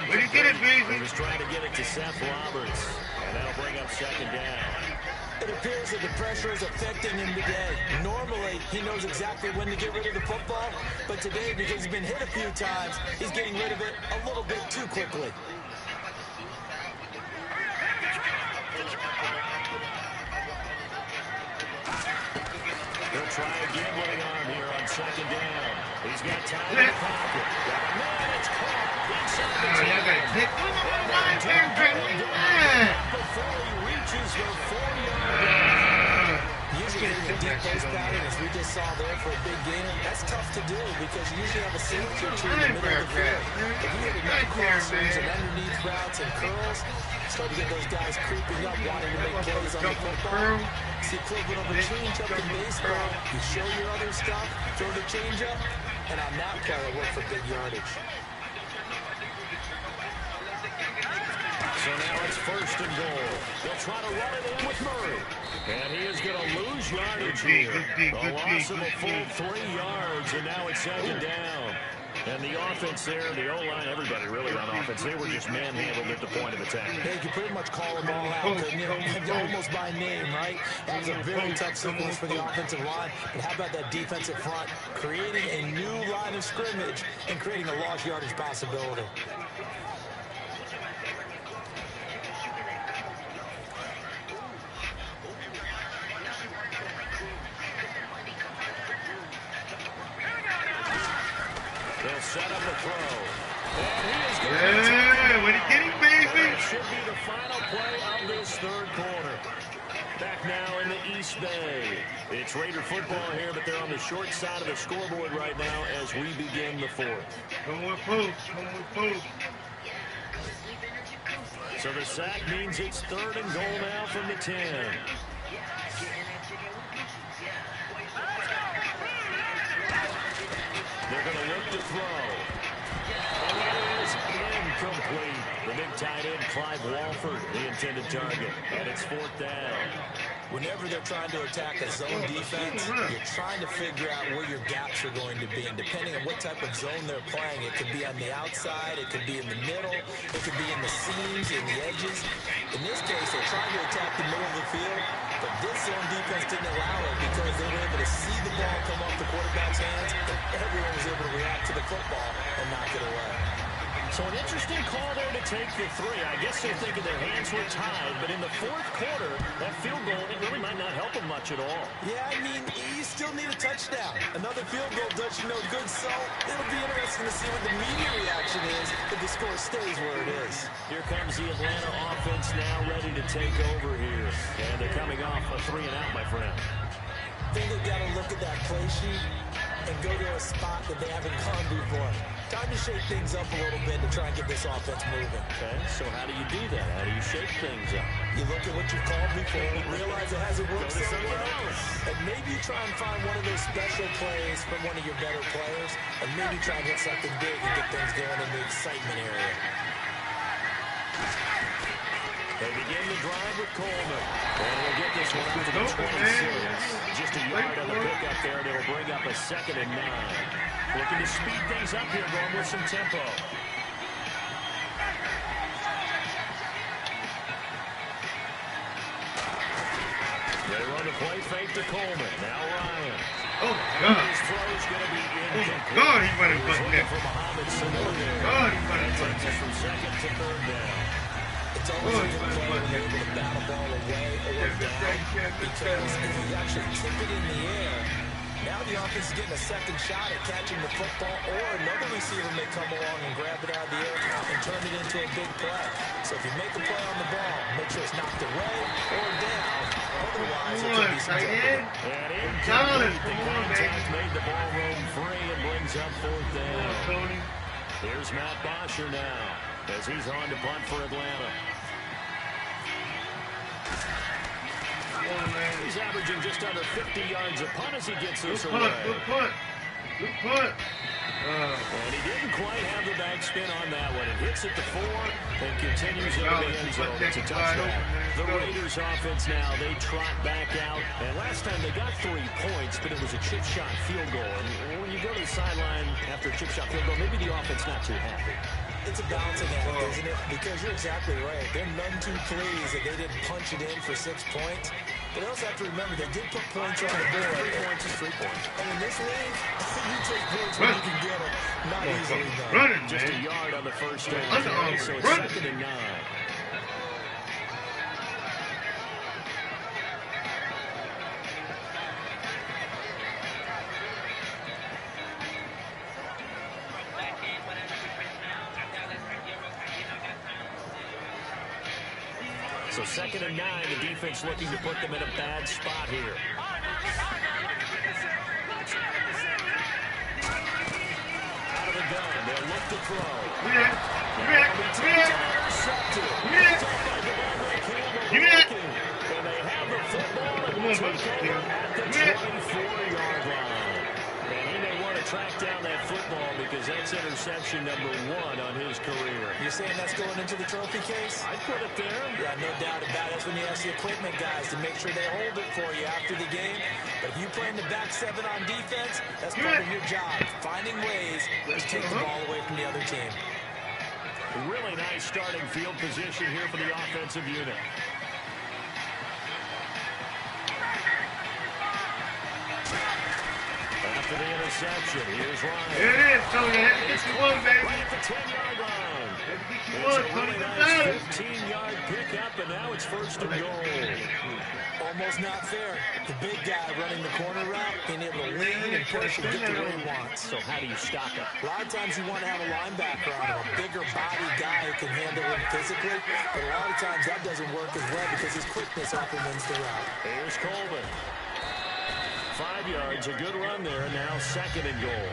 Where you get it, baby? He was trying to get it to Seth Roberts, and that'll bring up second down. It appears that the pressure is affecting him today. Normally, he knows exactly when to get rid of the football, but today, because he's been hit a few times, he's getting rid of it a little bit too quickly. He'll try a gambling arm here on second down. He's got time in the pocket. Man, it's caught inside the 10. Y'all got to take one of my lines here, baby. Before he reaches the 40-yard line. Usually in the deep post pattern, as we just saw there for a big gainer, that's tough to do because you usually have a safety or two in the middle of the field. If you hit enough crossers and underneath routes and curls, start to get those guys creeping up, wanting to make plays on the football. See equivalent of a change-up in baseball. You show your other stuff, throw the change-up, and on that play, it worked for big yardage. So now it's first and goal. They'll try to run it in with Murray. And he is going to lose yardage here. A loss of a full 3 yards, and now it's second down. And the offense there, the O-line, everybody really on offense, they were just manhandled at the point of attack. They could pretty much call them all out, couldn't you? Almost by name, right? That was a very tough sequence for the offensive line. But how about that defensive front? Creating a new line of scrimmage and creating a lost yardage possibility. They'll set up a throw. And he is going Yeah, what are you getting, baby? That should be the final play of this third quarter. Back now in the East Bay. It's Raider football here, but they're on the short side of the scoreboard right now as we begin the fourth. Come on, post. Come on, post. So the sack means it's third and goal now from the 10. They're going to look to throw. And that is incomplete. The big tight end, Clive Walford, the intended target. And it's fourth down. Whenever they're trying to attack a zone defense, you're trying to figure out where your gaps are going to be. And depending on what type of zone they're playing, it could be on the outside, it could be in the middle, it could be in the seams, in the edges. In this case, they're trying to attack the middle of the field, but this zone defense didn't allow it because they were able to see the ball come off the quarterback's hands, and everyone was able to react to the football and knock it away. So an interesting call there to take the 3. I guess they're thinking their hands were tied, but in the fourth quarter, that field goal, it really might not help them much at all. Yeah, I mean, you still need a touchdown. Another field goal does you no good, so it'll be interesting to see what the media reaction is if the score stays where it is. Here comes the Atlanta offense now ready to take over here. And they're coming off a 3-and-out, my friend. I think they've got to look at that play sheet and go to a spot that they haven't gone before. Time to shake things up a little bit to try and get this offense moving. Okay, so how do you do that? How do you shake things up? You look at what you've called before, realize it hasn't worked so well, and maybe you try and find one of those special plays from one of your better players, and maybe try and hit something big and get things going in the excitement area. They begin the drive with Coleman. And we'll get this one out to the 26. Just a yard on the pickup there, and it'll bring up a 2nd and 9. Looking to speed things up here, going with some tempo. They run the play fake to Coleman. Now Ryan. Oh, God. His throw's going to be incomplete. God, he might have He was buttoned looking that. for Muhammad Sanu there. God, he might have That buttoned takes us from 2nd to 3rd down. It's always a good play when you're able to battle ball away or down, because if you actually tip it in the air, now the offense is getting a second shot at catching the football, or another receiver may come along and grab it out of the air and turn it into a big play. So if you make a play on the ball, make sure it's knocked away or down, Otherwise, it could be some jeopardy. And incomplete. The contact made the ball roam free and brings up fourth down. Here's Matt Bosher now as he's on to punt for Atlanta. He's averaging just under 50 yards a punt as he gets this away. Good punt. Good punt. And he didn't quite have the backspin on that one. It hits at the 4 and continues into the end zone. It's a touchdown. The Raiders offense now, they trot back out. And last time they got 3 points, but it was a chip shot field goal. And when you go to the sideline after a chip shot field goal, maybe the offense not too happy. It's a balancing act, isn't it? Because you're exactly right. They're none too pleased that they didn't punch it in for 6 points. But they also have to remember they did put points on the board. 3 points is 3 points. And in this league, you take points when you can get them. Not easily done. Running, Just a yard on the first down. So it's 2nd and 9. So 2nd and 9, the defense looking to put them in a bad spot here. Out of the gun, they'll look to throw. And they have the football and will take over at the 24-yard line. And he may want to track down that football because that's interception number 1 on his career. You're saying that's going into the trophy case? I'd put it there. Yeah, no doubt about it. That's when you ask the equipment guys to make sure they hold it for you after the game. But if you play in the back 7 on defense, that's part of your job. Finding ways to take the ball away from the other team. Really nice starting field position here for the offensive unit. After the interception, here's Ryan. There it is, Tony. Had to get you one, baby. Right at the 10-yard line. Had to get you It's one, a Tony. really nice 15-yard pickup, and now it's 1st and goal. Almost not fair. The big guy running the corner route, being able to lean and push and get to where he wants. So how do you stop it? A lot of times you want to have a linebacker on him, a bigger body guy who can handle him physically. But a lot of times that doesn't work as well because his quickness often wins the route. Here's Coleman. 5 yards, a good run there, and now 2nd and goal.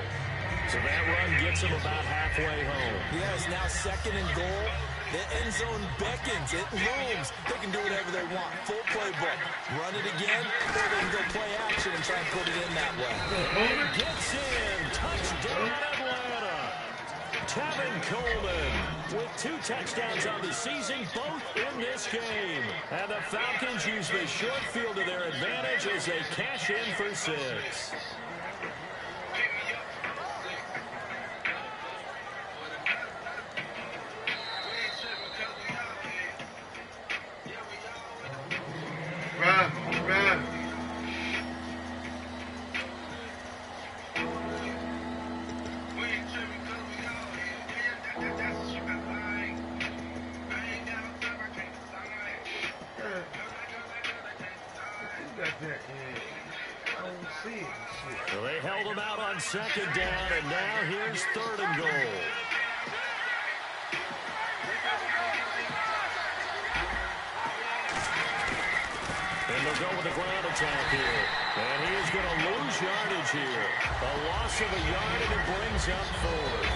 So that run gets him about halfway home. Yes, now 2nd and goal. The end zone beckons. It looms. They can do whatever they want. Full playbook. Run it again, or they can go play action and try and put it in that way. And gets in. Touchdown, Atlanta. Tevin Coleman with 2 touchdowns on the season, both in this game. And the Falcons use the short field to their advantage as they cash in for 6. Run. So they held him out on 2nd down, and now here's 3rd and goal. And they'll go with the ground attack here. And he is going to lose yardage here. A loss of a yard, and it brings up 4th.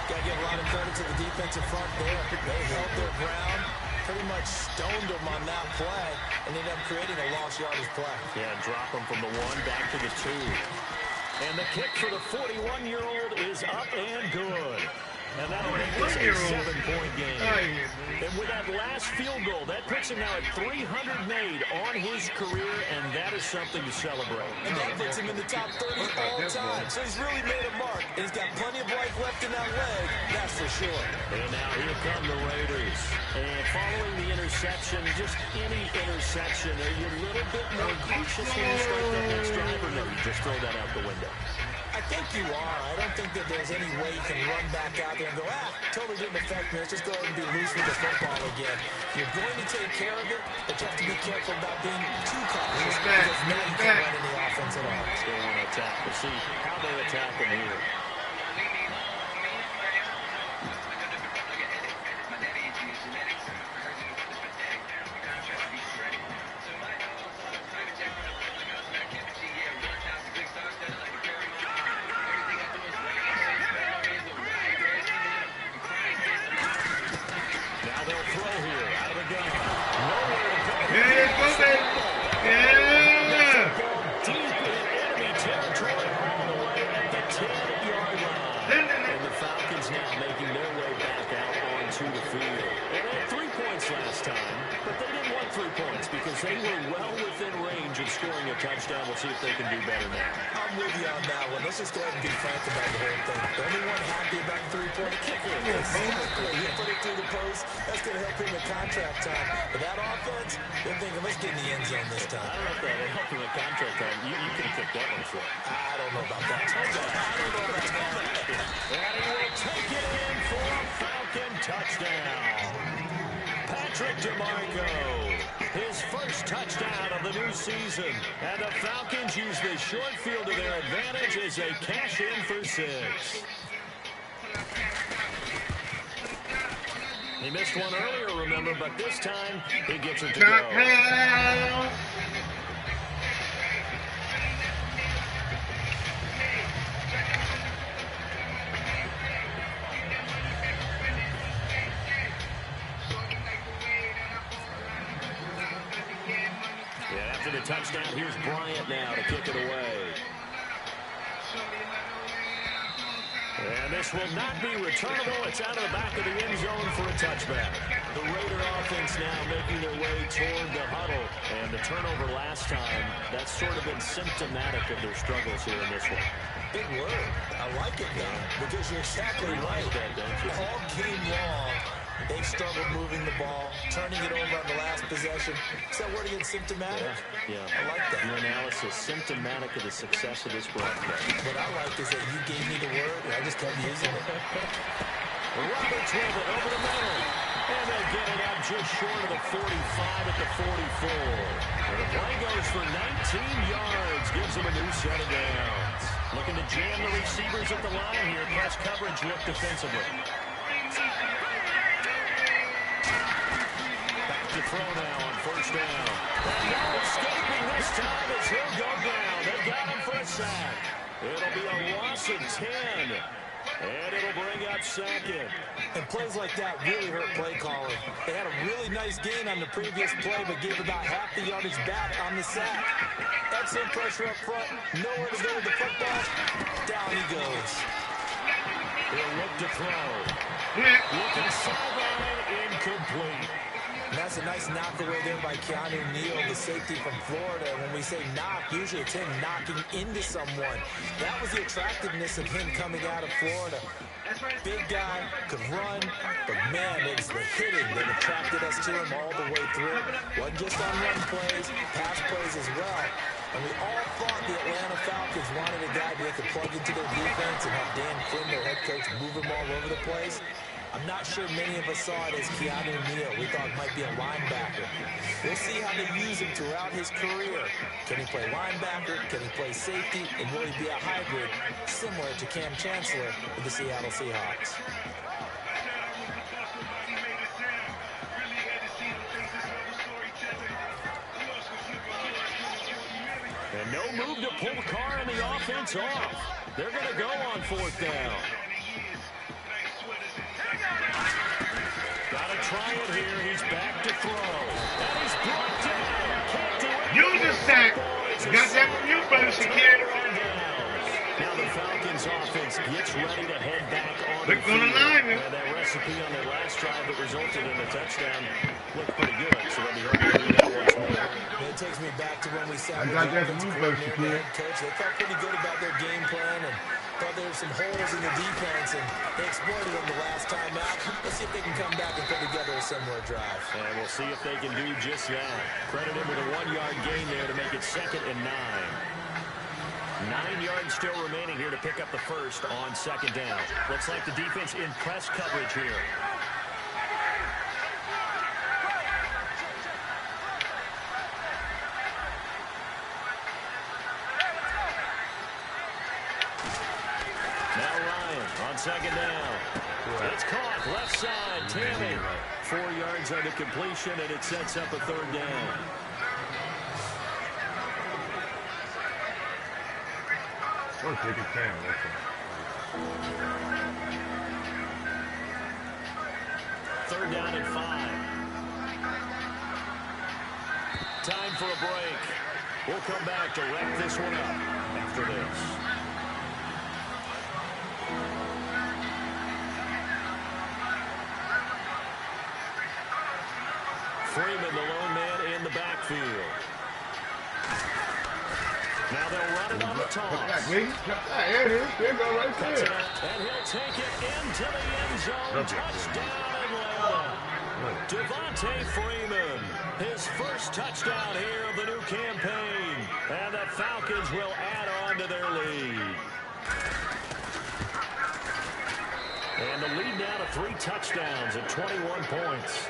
Got to give a lot of credit to the defensive front there. They held their ground, pretty much stoned them on that play, and ended up creating a lost yardage play. Yeah, drop him from the 1 back to the 2. And the kick for the 41-year-old is up and good. And that'll make this a 7-point game. And with that last field goal, that puts him now at 300 made on his career, and that is something to celebrate. And that puts him in the top 30 all time. So he's really made a mark, and he's got plenty of life left in that leg, that's for sure. And now here come the Raiders. And following the interception, just any interception, are you a little bit more cautious when you start that next drive, or no, you just throw that out the window? I think you are. I don't think that there's any way you can run back out there and go, totally didn't affect me. Let's just go ahead and be loose with the football again. You're going to take care of it, but you have to be careful about being too cautious because now you can't run any offense at all. They want to attack. We'll see how they attack him here. points last time, but they didn't want 3 points because they were well within range of scoring a touchdown. We'll see if they can do better now. I'm with you on that one. Let's just go ahead and be frank about the whole thing. The only one happy about the 3-point kicker is he put it through the post. That's going to help him in contract time. But that offense, they're thinking, let's get in the end zone this time. I don't know if that helped him in contract time. You can kick that one for him. I don't know about that. I don't know about that. And he will take it in for a Falcon touchdown. Patrick DeMarco, his first touchdown of the new season. And the Falcons use the short field to their advantage as they cash in for 6. He missed one earlier, remember, but this time he gets it to go. After the touchdown, here's Bryant now to kick it away. And this will not be returnable. It's out of the back of the end zone for a touchback. The Raider offense now making their way toward the huddle. And the turnover last time, that's sort of been symptomatic of their struggles here in this one. Big word. I like it, though, because you're exactly right. All game long, they struggled moving the ball, turning it over on the last possession. Is that word again, symptomatic? Yeah. I like that. Your analysis, symptomatic of the success of this broadcast. What I like is that you gave me the word, and I just kept using it. Roberts with it over the middle. And they get it out just short of the 45 at the 44. And the play goes for 19 yards, gives them a new set of downs. Looking to jam the receivers at the line here. Press coverage look defensively. Back to throw now on first down. And no escaping this time as he'll go down. They got him for a sack. It'll be a loss of 10. And it'll bring up second. And plays like that really hurt play calling. They had a really nice gain on the previous play, but gave about half the yardage back on the sack. Excellent pressure up front. Nowhere to go with the football. Down he goes. He'll look to throw. Looking sideline, incomplete. And that's a nice knock away there by Keanu Neal, the safety from Florida. When we say knock, usually it's him knocking into someone. That was the attractiveness of him coming out of Florida. Big guy, could run, but man, it was the hitting that attracted us to him all the way through. Wasn't just on run plays, pass plays as well. And we all thought the Atlanta Falcons wanted a guy that could plug into their defense and have Dan Quinn, their head coach, move him all over the place. I'm not sure many of us saw it as Keanu Neal. We thought it might be a linebacker. We'll see how they use him throughout his career. Can he play linebacker? Can he play safety? And will he be a hybrid similar to Cam Chancellor with the Seattle Seahawks? And no move to pull Carr and the offense off. They're going to go on fourth down. Got to try it here. He's back to throw. And he's brought down. Can't do it. Use the sack. Got that from you, brother Shakir. Now the Falcons offense gets ready to head back on Look on the line, man. That recipe on their last drive that resulted in a touchdown looked pretty good. So they'll be hoping to do that once more. It takes me back to when we sat I with got the that offensive from you, brother coordinator and Shakir. coach. They felt pretty good about their game plan and thought there were some holes in the defense, and they exploited them the last time out. Let's see if they can come back and put together a similar drive. And we'll see if they can do just that. Credit him with a 1-yard gain there to make it 2nd and 9. 9 yards still remaining here to pick up the first on 2nd down. Looks like the defense in press coverage here. Now Ryan on 2nd down. It's caught left side. Tammy. 4 yards on the completion, and it sets up a 3rd down. Oh, take your time. Third down and 5. Time for a break. We'll come back to wrap this one up after this. Freeman, the lone man in the backfield. Now they'll run it on the toss. There it is. There you go right there. And he'll take it into the end zone. Touchdown, Atlanta. Devontae Freeman, his first touchdown here of the new campaign. And the Falcons will add on to their lead. And the lead now to 3 touchdowns at 21 points.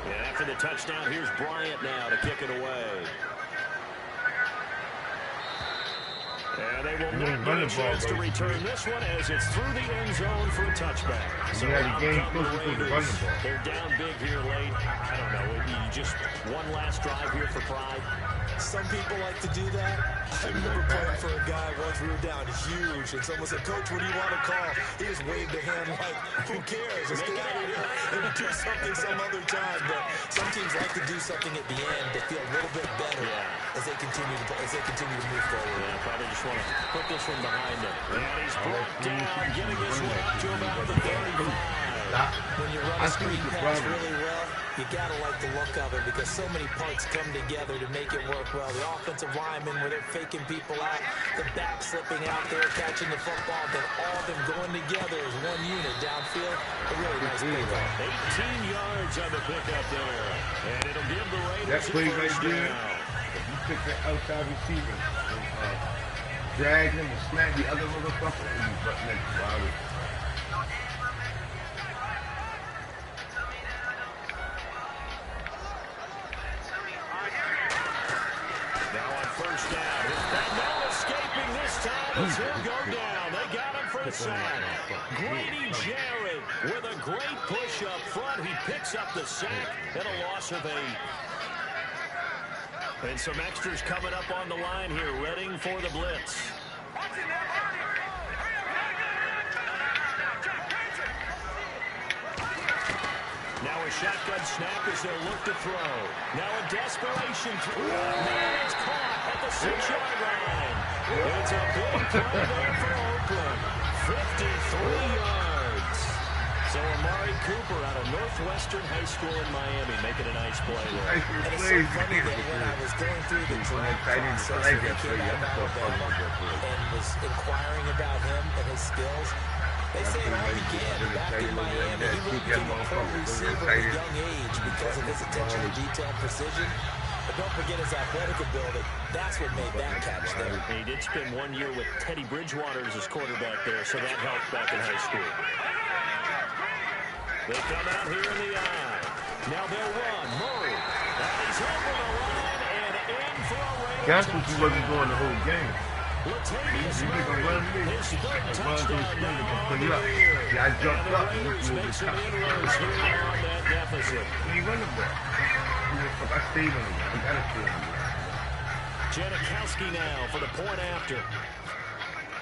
And after the touchdown, here's Bryant now to kick it away. And they will not get a chance to return this one as it's through the end zone for a touchback. So out come the Raiders. They're down big here late. I don't know. You just one last drive here for pride. Some people like to do that. I remember playing for a guy once we were down huge, and someone said, "Coach, what do you want to call?" He just waved a hand like, "Who cares? Let's get out of here and do something some other time." But some teams like to do something at the end to feel a little bit better as they continue to move forward. Yeah, probably just want to put this one behind them. And he's brought down, getting this one up to about the 35. When you run a screen pass really well, you gotta like the look of it because so many parts come together to make it work well. The offensive linemen where they're faking people out, the back slipping out there, catching the football, then all of them going together as one unit downfield. A really nice pickup. 18 yards on the pickup there. And it'll give the Raiders that play right there. If you pick that outside receiver and drag him and smack the other motherfucker, and you butt next to Wilder. First down. And no escaping this time as he'll go down. They got him for a sack. Grady Jarrett with a great push up front. He picks up the sack and a loss of 8. And some extras coming up on the line here, readying for the blitz. Now a shotgun snap as they'll look to throw. Now a desperation throw. Now it's caught at the 6-yard line. It's a big play there for Oakland. 53 yards. So Amari Cooper out of Northwestern High School in Miami making a nice play there. And it's so funny that when I was going through the draft process when he came out of Alabama and was inquiring about him and his skills, they say it all began back in Miami. He became a pro receiver at a young age because of his attention to detail and precision. But don't forget his athletic ability. That's what made that catch there. He did spend 1 year with Teddy Bridgewater as his quarterback there, so that helped back in high school. They come out here in the eye. Now they'll run. Murray. And he's over the line and in for a Raiders. That's what you wasn't doing the whole game. Latavius Murray, his 3rd touchdown now on the year. I jumped up. And the Raiders make some inroads here on that deficit. He running back. I stayed on him. I got to stay on him. Janikowski now for the point after.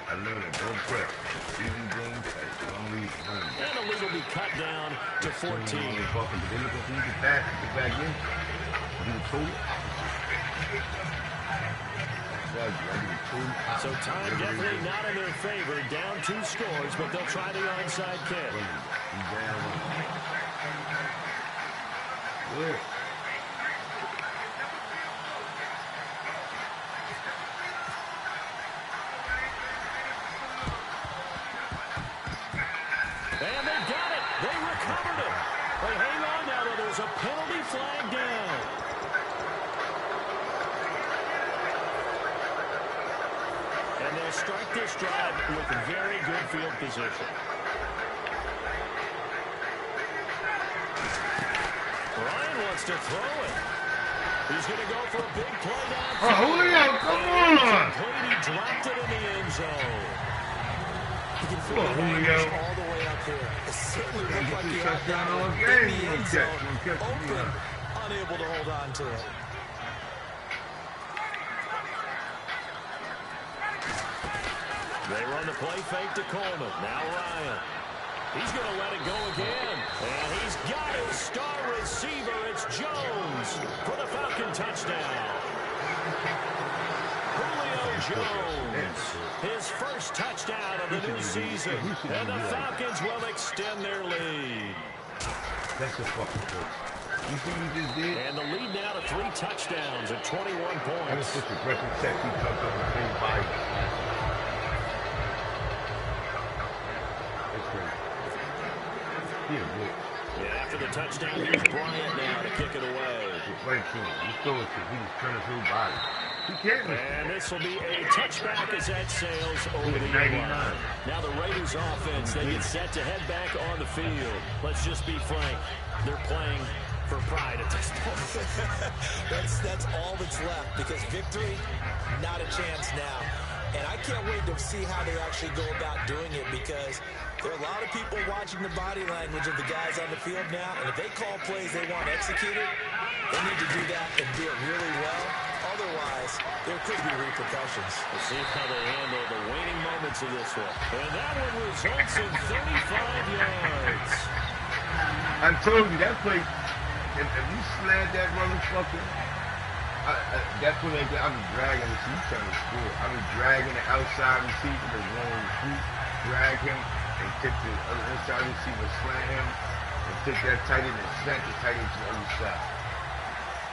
I learned it. Don't prep. Season game, don't leave home. And the lead will be cut down to 14. But then look at who the pass to get back in. Do the total. So time definitely not in their favor. Down 2 scores, but they'll try the onside kick. Good. And they got it. They recovered it. But hang on now, though. There's a penalty flag down. And they'll start this drive with a very good field position. Ryan wants to throw it. He's going to go for a big play down. Oh, Julio, come on! He dropped it in the end zone. He can feel all the way up here. It certainly looked like he had that one in the end zone. Oakland unable to hold on to it. They run the play fake to Coleman. Now Ryan. He's going to let it go again. And he's got his star receiver. It's Jones for the Falcon touchdown. Julio Jones. His first touchdown of the new season. And the Falcons will extend their lead. That's a fucking joke. You see what he just did? And the lead now to 3 touchdowns at 21 points. That was such a aggressive check. He tucked up his whole body. That's crazy. He a bitch. Yeah, after the touchdown, here's Bryant now to kick it away. Just right to him. He stole it to him. He just turned his whole body. He can't miss. And this will be a touchback as that sails over the 99. Now the Raiders offense, they get set to head back on the field. Let's just be frank. They're playing for pride at this point. that's all that's left, because victory, not a chance now. And I can't wait to see how they actually go about doing it, because there are a lot of people watching the body language of the guys on the field now, and if they call plays they want executed, they need to do that and do it really well. Otherwise, there could be repercussions. We'll see how they handle the waning moments of this one. And that one results in 35 yards. I told you, that play, if you slammed that motherfucker, that's when I was dragging the seat trying to score. I was dragging the outside receiver, the wrong feet, drag him, and take the other inside receiver, slam him, and take that tight end and snap the tight end to the other side.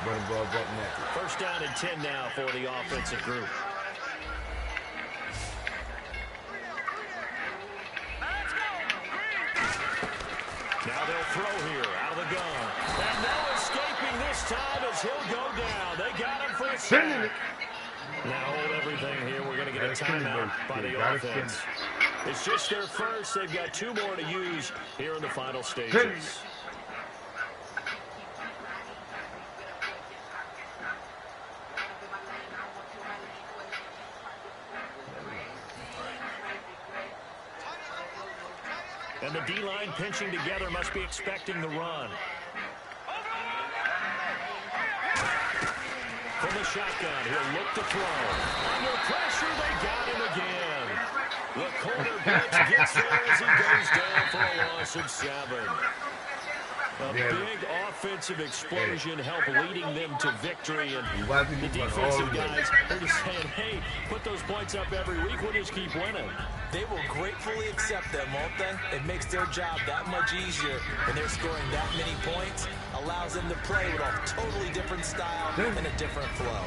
Run the ball button that. First down and 10 now for the offensive group. Now they'll throw here out of the gun. And no escaping this time as he'll go down. They got him for a sack. Now hold everything here. We're going to get a timeout by the offense. It's just their first. They've got 2 more to use here in the final stages. And the D-line pinching together must be expecting the run. From the shotgun, he'll look to throw. Under pressure, they got him again. The corner blitz gets there as he goes down for a loss of 7. A big offensive explosion helped leading them to victory. And the defensive guys are just saying, hey, put those points up every week. We'll just keep winning. They will gratefully accept them, won't they? It makes their job that much easier when they're scoring that many points. Allows them to play with a totally different style and a different flow.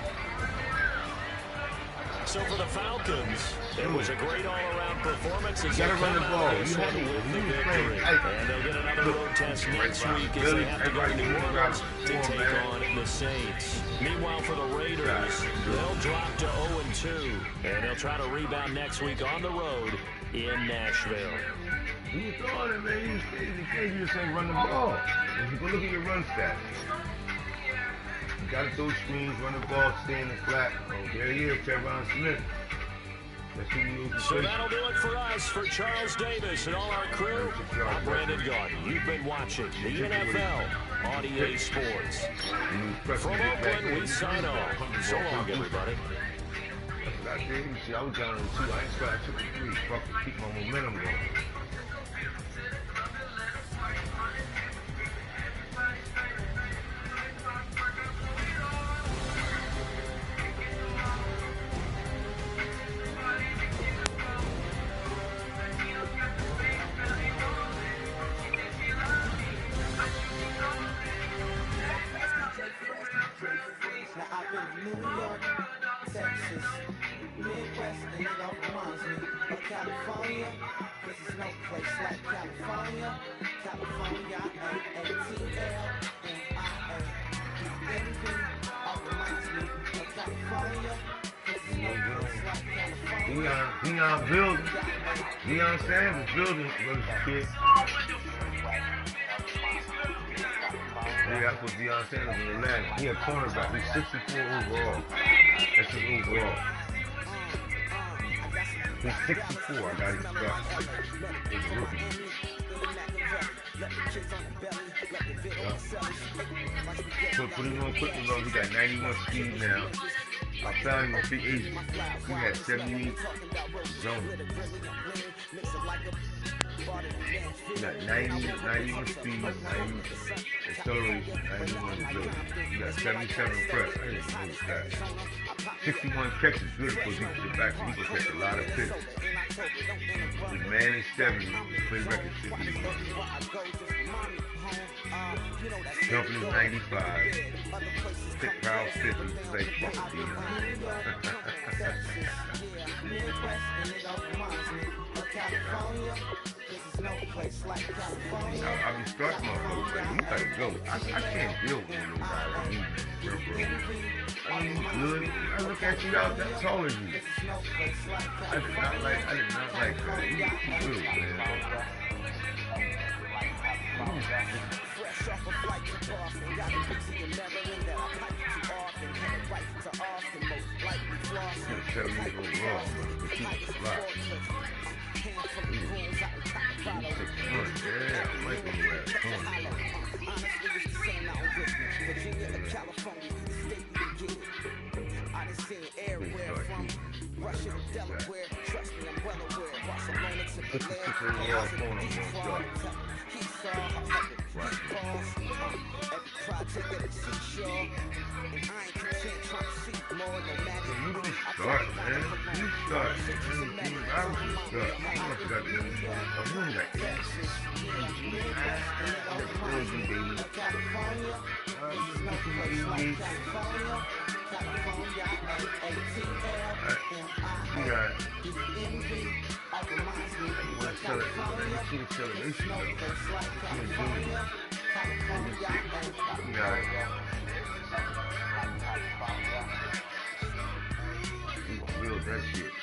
So for the Falcons, it was a great all-around performance. You gotta run the ball. You have to with the victory. And they'll get another road test next week as they have to go to New Orleans to take on the Saints. Meanwhile, for the Raiders, they'll drop to 0-2, and they'll try to rebound next week on the road in Nashville. You throwing it, man. You just say run the ball. You go look at your run stats. You gotta throw screens, run the ball, stay in the flat. Oh, there he is, Trevon Smith. So that'll do it for us. For Charles Davis and all our crew, I'm Brandon Garden. You've been watching the NFL on EA Sports. From Oakland, we sign off. So long, everybody. That's what I did. See, I was down on 2. I ain't sure I took the 3. Fuck to keep my momentum going. California, this is no place like California. California, A-A-T-L, M-I-A. Everything reminds me of California. Deion building. Deion Sanders building, little kid. Yeah, that's what Deion Sanders in Atlanta. He a cornerback. He's 64 overall. That's his overall. He's 64. I got him started. He's a rookie. So put him on quickly, though. He got 91 speed now. I found him on free agent. He had 78 zone. He got 91 speed, 90 acceleration, 91 agility. He got 77 press. I didn't know that. 61 catches, good for the back, so he can catch a lot of pitches. 70, play record 50. Jumping is 95. Thick Proud 50. Say fuck it, I'll be starting my folks like, you gotta go. I can't deal with no guy like you, bro. I mean, you good. I look at you out that tall as you. I did not like that. You good, man. Fresh off a flight to Boston, got a pixie and never in that I pipe too often, had a right to Austin, most likely flossing. You're telling me go wrong, but keep it fly. Handful of goons out in Colorado. Yeah, I like when you have fun. Honestly, it's the same out in Richmond, Virginia to California, either state you can get it. I done seen everywhere from Russia to Delaware. Trust me, I'm well aware. Barcelona to Bel Air. He saw her every project at the seashore. And I ain't content trying to see more, no matter. You don't start, man. You start. I was just start. I must got this. I'm really like that. You got it. You want to sell it. You can't sell it. You can't do it. You got it. You gonna build that shit.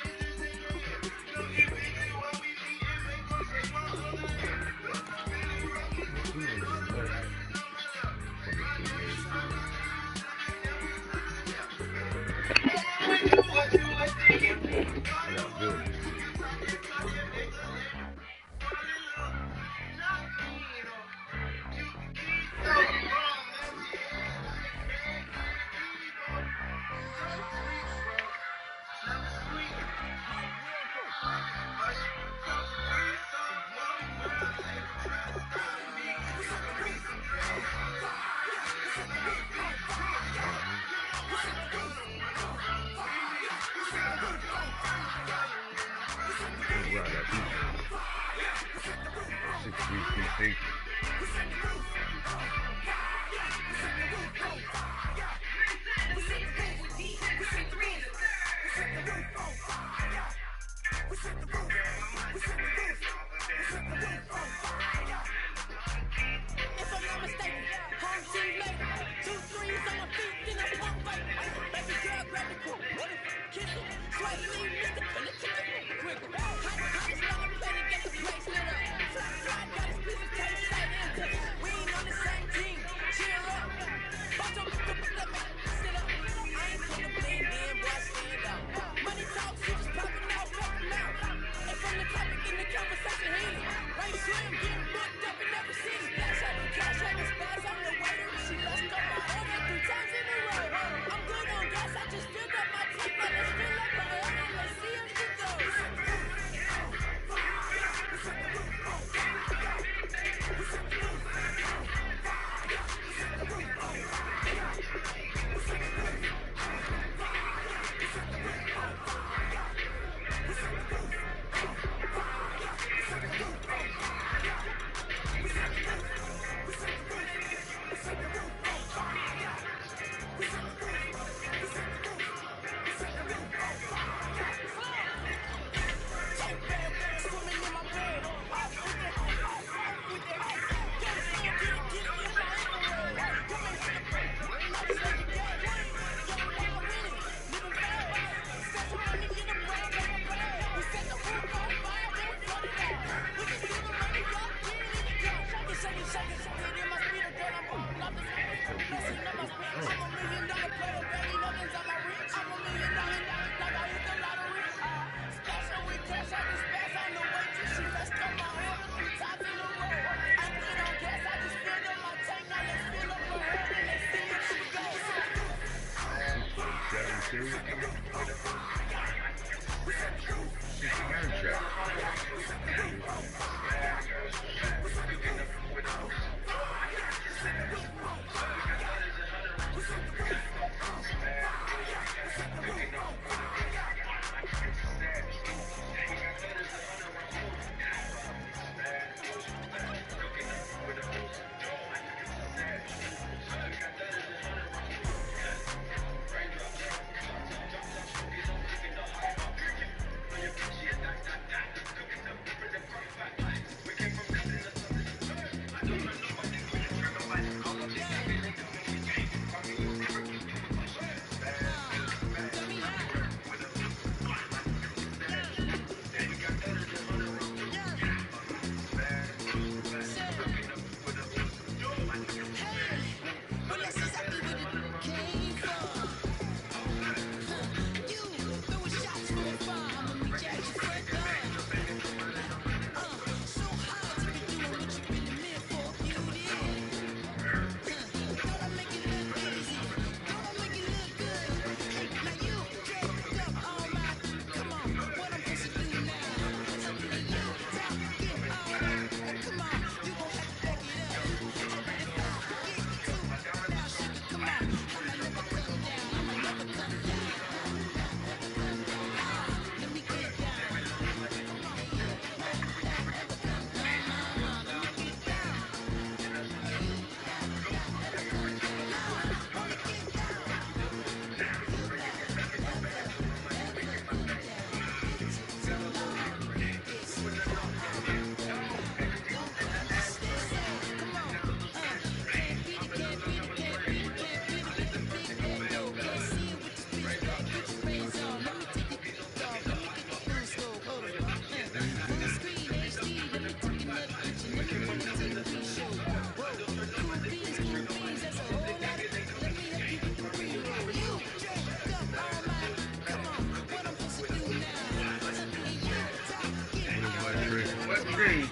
crazy, man.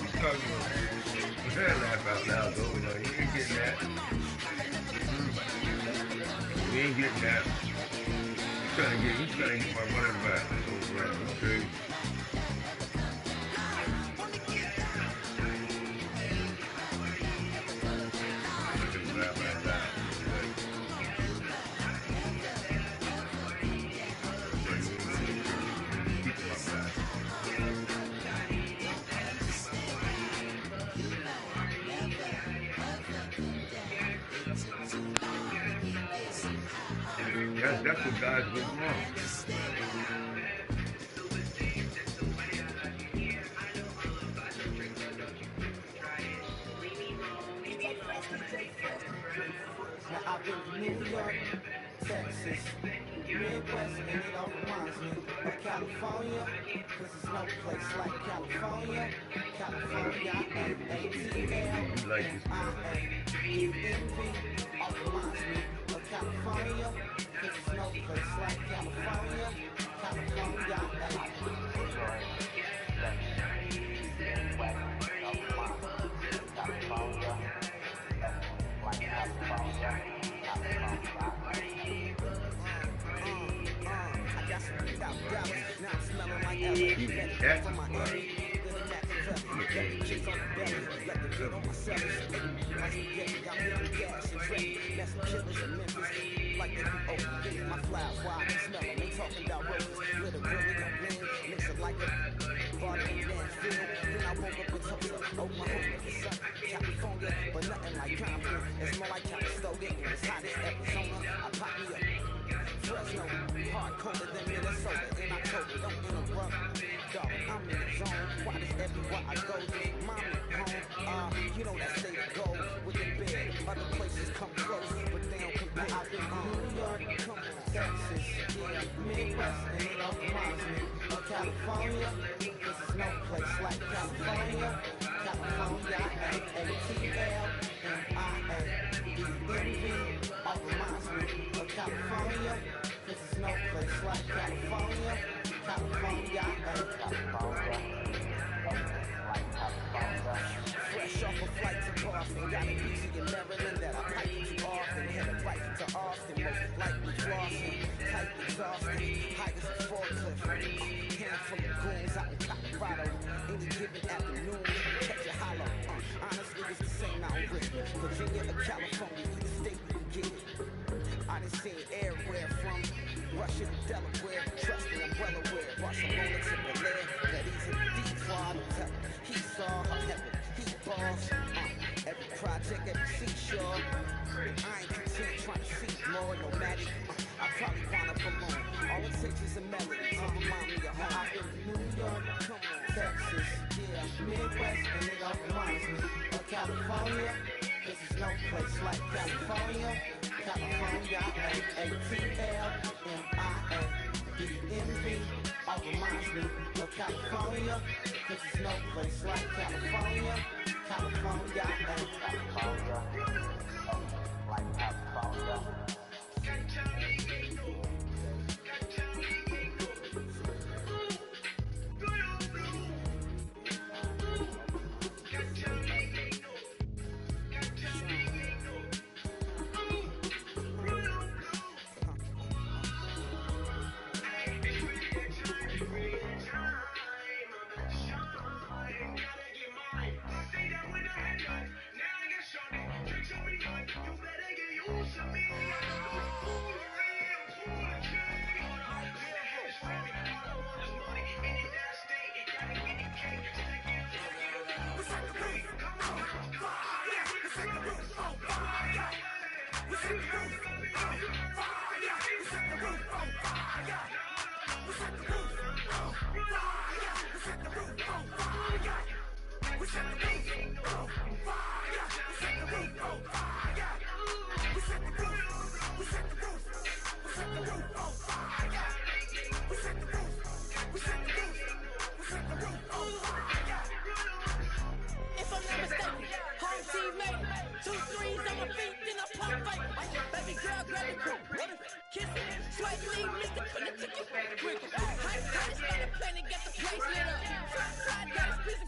You talking about? Laugh out loud, though. You know, you ain't getting that. We ain't getting that. He's trying to get my money back. Okay. That's what guys go wrong. Now I've been to New York, Texas, Midwest, and it all reminds me of California, cause there's no place like California. California, A-A-T-L-N-I-A-D-N-V, all reminds me of California, cause there's no place like California. California, but nothing like Compton. It's more like Calistoga. It's hot as Arizona. I pop me up. Fresno, hard colder than Minnesota in October. Don't interrupt, dog. I'm in the zone. Why does everywhere I go, just mommy home? You know that state of gold with the bed. Other places come close, but they don't compare. I've been to New York, come on, Texas, yeah, Midwest, and it all reminds me of California. This is no place like California. California, A-A-T-L-N-I-A-D-N-V, all reminds me of California. This is no place like California. California, fresh off a flight to Boston, got a DC in Maryland that I pipe too often. Headed right to Austin, most likely flossing. Type exhausted, high as a forklift. Handful of goons out in Colorado. Any given afternoon, catch a hollow. Honestly, it's the same out in Richmond, Virginia or California, either state you can get it. I done seen everywhere from Russia to Delaware. Trust me, I'm well aware. Barcelona to Berlin, that he's in the deep far. He saw her heaven, he balls. Every project, every seashore. I ain't content trying to seek more nomadic. I probably wanna belong. All it takes is a melody to remind me of home. I've been to New York, come on, Texas, yeah, Midwest, and it all reminds me of California. This is no place like California. California, A-A-T-L-M-I-A-D-N-V, all reminds me of California. This is no place like California. California, California, like California.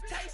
Taste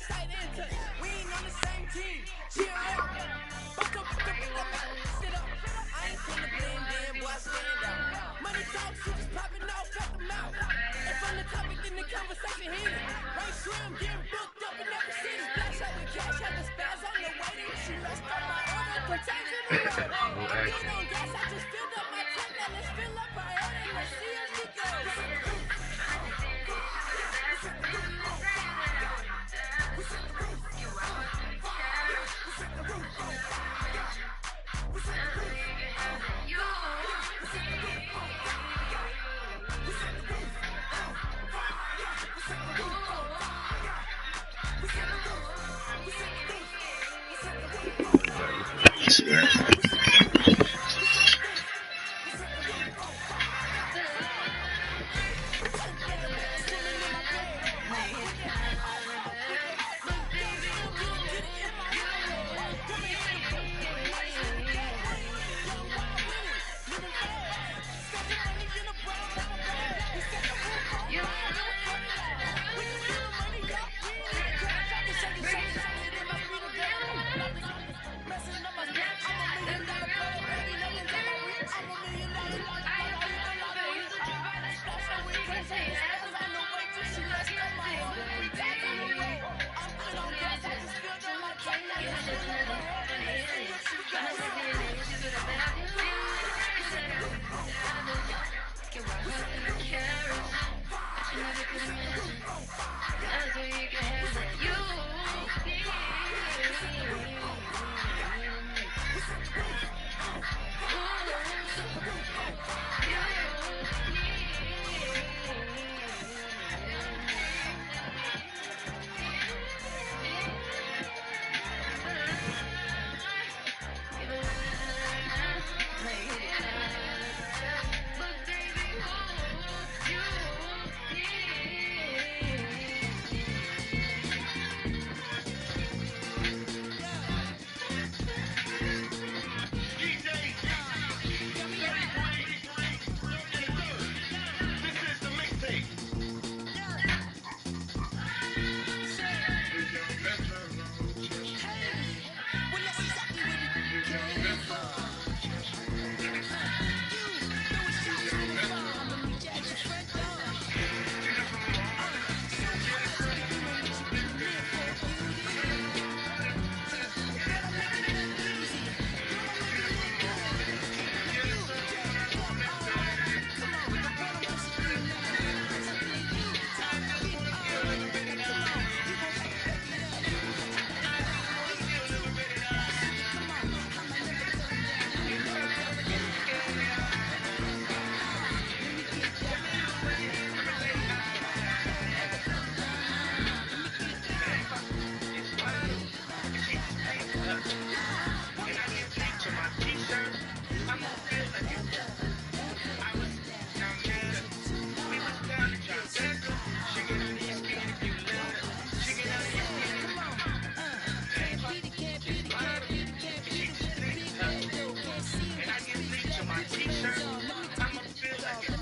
like it.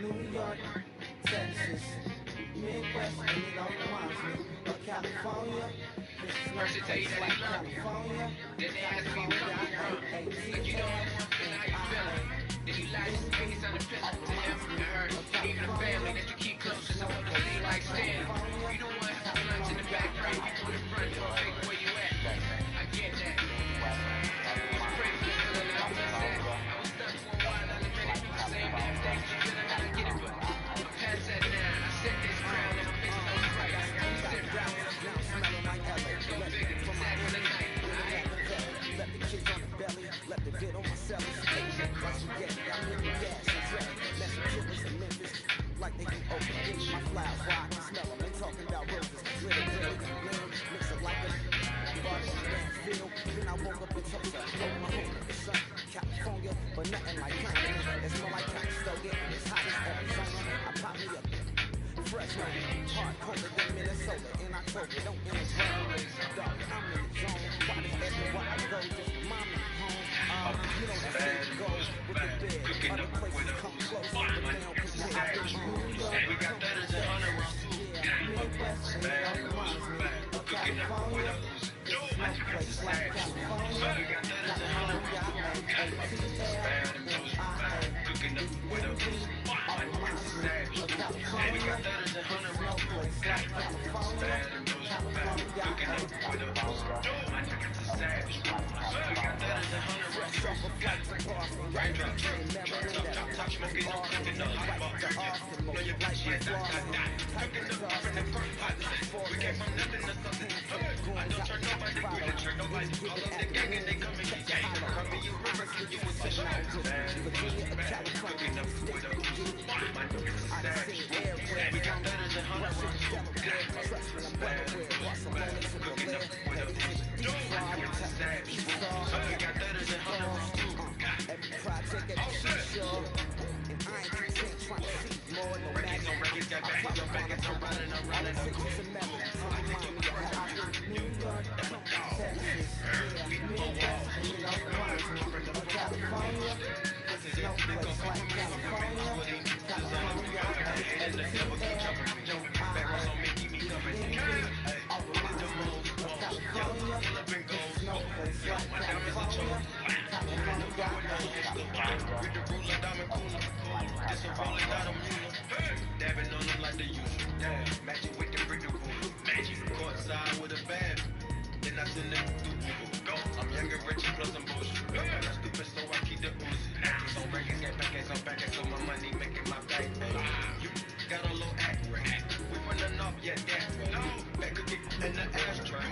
New York, Texas, Midwest, and it all reminds me of California. This is no place like California. Then they ask me where I'm from. Like you don't want to how you feeling. Then you like to speak on the pistol to them. I heard even the family that you keep close to someone that they like standing. You don't want to have lunch in the back, right? You put in front, don't take where you at. I get that. It's crazy feeling that I miss that. I was stuck for a while, I admit it. The same damn thing, you feeling that I get it, but I'm past that now. up in Tulsa, hold my home in the sun. California, but nothing like Compton. It's more like Conestoga, and it's hot as Arizona. I pop me up. Fresh man, hard colder than Minnesota in October. Don't interrupt, dog. I'm in the zone. Why they ask me where I go? Just remind me home. You know that's where it goes with the bed. Other places come close, but they don't compare. We got thudders and hundred rounds too. Midwest, and it all reminds me of California. It's no place like California. We got thudders and hundred rounds cooking up with a all reminds me of California. We got thudders and hundred rounds too. Cooking up with a my niggas is savage. We got thudders and hundred rounds too. Raindrop, top, smoking up, cooking up hot bar. Know your bitch, yeah, that. Cooking up from the crock pot. We came from nothing to something. I don't turn nobody, we the turn nobody. All of the gang and they come in the gang. Come in your river, you was a bad. Cooking up with a my niggas is savage. We got thudders and hundred rounds too. Cooking up with a my niggas is savage. We got thudders and hundred rounds too. Every project at the seashore. And I ain't content trying to see more. No matter no records, got back, I'm running. cities and melodies. Remind me of how I did New York, Texas, Midwest, and it all reminds me of California. This is no place like California. California, and the devil keep jumping. Back on some Mickey, me coming. All reminds me of California. This is no place like California. With the ruler, diamond cooler. This a rolling out of Mueller. Dabbing on them like the usual. Yeah, magic with the brick of ruler. Magic courtside with a band. Then I send them through Google. Go. I'm young and rich and plus I'm bullshit. I'm stupid, so I keep the Uzi. Actors on records, got packets on packets, so my money making my back pay. You got a little act right. We running off, yeah, that right. Back again in the ashtray.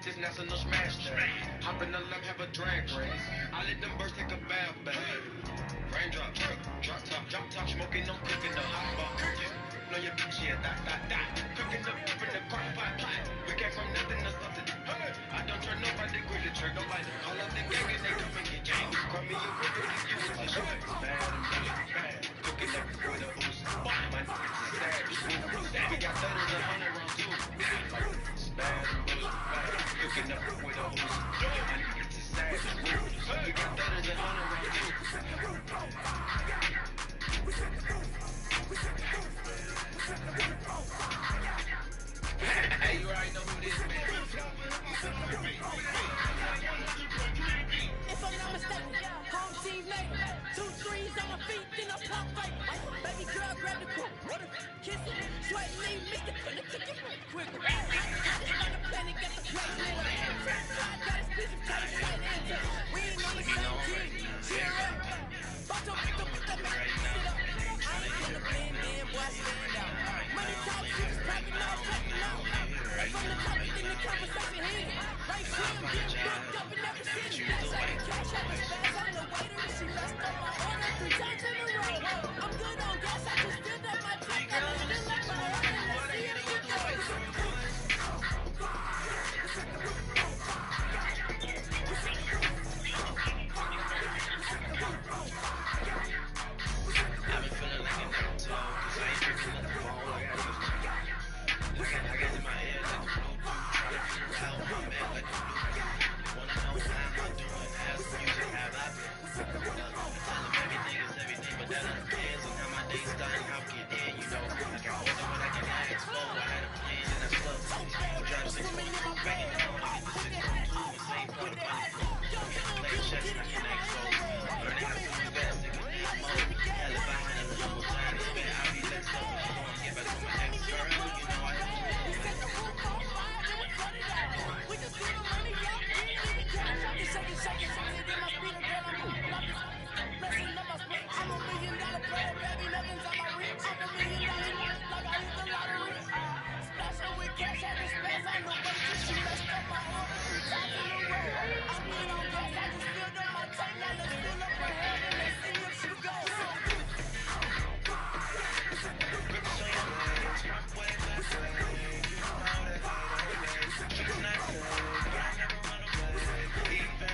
This national smash day. Hop in the lap, have a drag race. I let them birds take a bath. Raindrop, drop top, smoking, I'm cooking the hot bar. Know your bitch, yeah, that. Cooking up in the crock pot. We came from nothing to something. I don't turn nobody, we the turn nobody. All of the gang and they come and get gang. Call me a river, you was a show. Bad. Cooking up with a ooze. My niggas is savage. We got thudders and hundred rounds too. Bad. Cooking up with a ooze. My niggas is savage. We got thudders and hundred rounds too. Hey, you already know who this is, man. If I'm not mistaken, home team made 2 threes on my feet, then I pop fake. Baby girl, grab the cool, kiss it, sweat, lean, make it, and it quicker. On the planet, get the plate lit up. I got his piece of tape right into. We ain't on the same team, cheer up. Watch your pick up, sit up. I ain't gonna blend in, boy, stand out. Money talk, shit is cracking off, cracking off. Right from the topic in the conversation here. Right here, I'm getting booked up in every city. Cash out as fast on the waiter, and she messed up my order 3 times in a row. I'm good on gas, I just filled up my tank. I just left my order, let's see if it goes. I've been feeling like an actor, cause I ain't drinking nothing for all I got is I got in my head like a blue try to figure out my man like a blue. Wanna know how I'm doing, as music have I been. I tell them everything is everything, but that depends on how my day started, how I get in, you know. I can order what I can ask for, I had a plan and I slept. I drive 6 months to the bank, I wanna get the 6 months to and save for the money. Play chess like an expo, learning how to invest in the mode. Hell if I had a couple times to spend, I'll be let go. Get back on my next girl, you know I have I'm $1 million player, baby, nothing's on my reach. I'm $1 million life like I hit the lottery. Splashing with cash at the spaz on the way till she messed up my order 3 times in a row. I'm good on gas, I just filled up my tank, now let's fill up her head and let's see if she goes. Even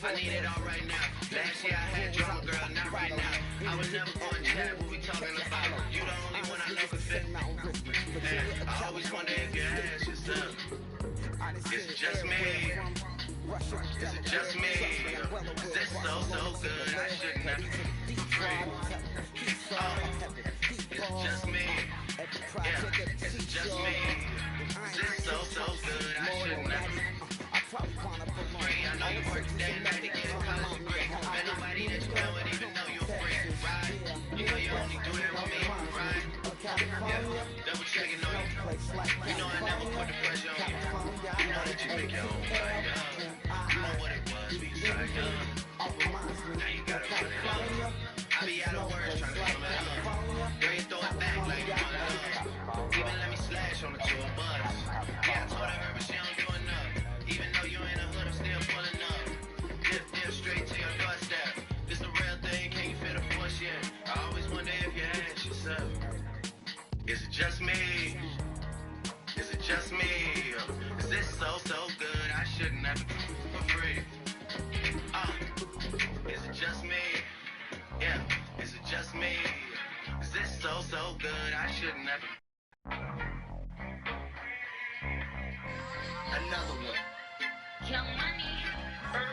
I need it all right now. Last year I had drama, girl, not right now. I was never going to chat, what we talking about? You the only one I know can fit. And I always wonder if you ask yourself, is it just me? Is it just me? Is this so good? I shouldn't have been free. Is it just me? Yeah, is it just me? Is this so good? I shouldn't have been free. I know you work day and night to get a college degree. But nobody that you know would even know you're free, right? You know you only do that with me, right? Yeah, double checking on you. You know I never put the pressure on you. You know that you make your own mind up. You know what it was when you started young. Now you gotta run it up. I be out of words trying to sum it up. Girl, you throw it back like you want it up. Even let me slash on the tour bus. Yeah, I told her but she don't do enough. Even though you in the hood, I'm still pulling up. Dip straight to your doorstep. This the real thing, can you feel the force yet? I always wonder if you ask yourself, is it just me? Is it just me? Is this so good? I shouldn't have to for free. Is it just me? Yeah, is it just me? Is this so good? I shouldn't have to. Another one. Young Money. I'm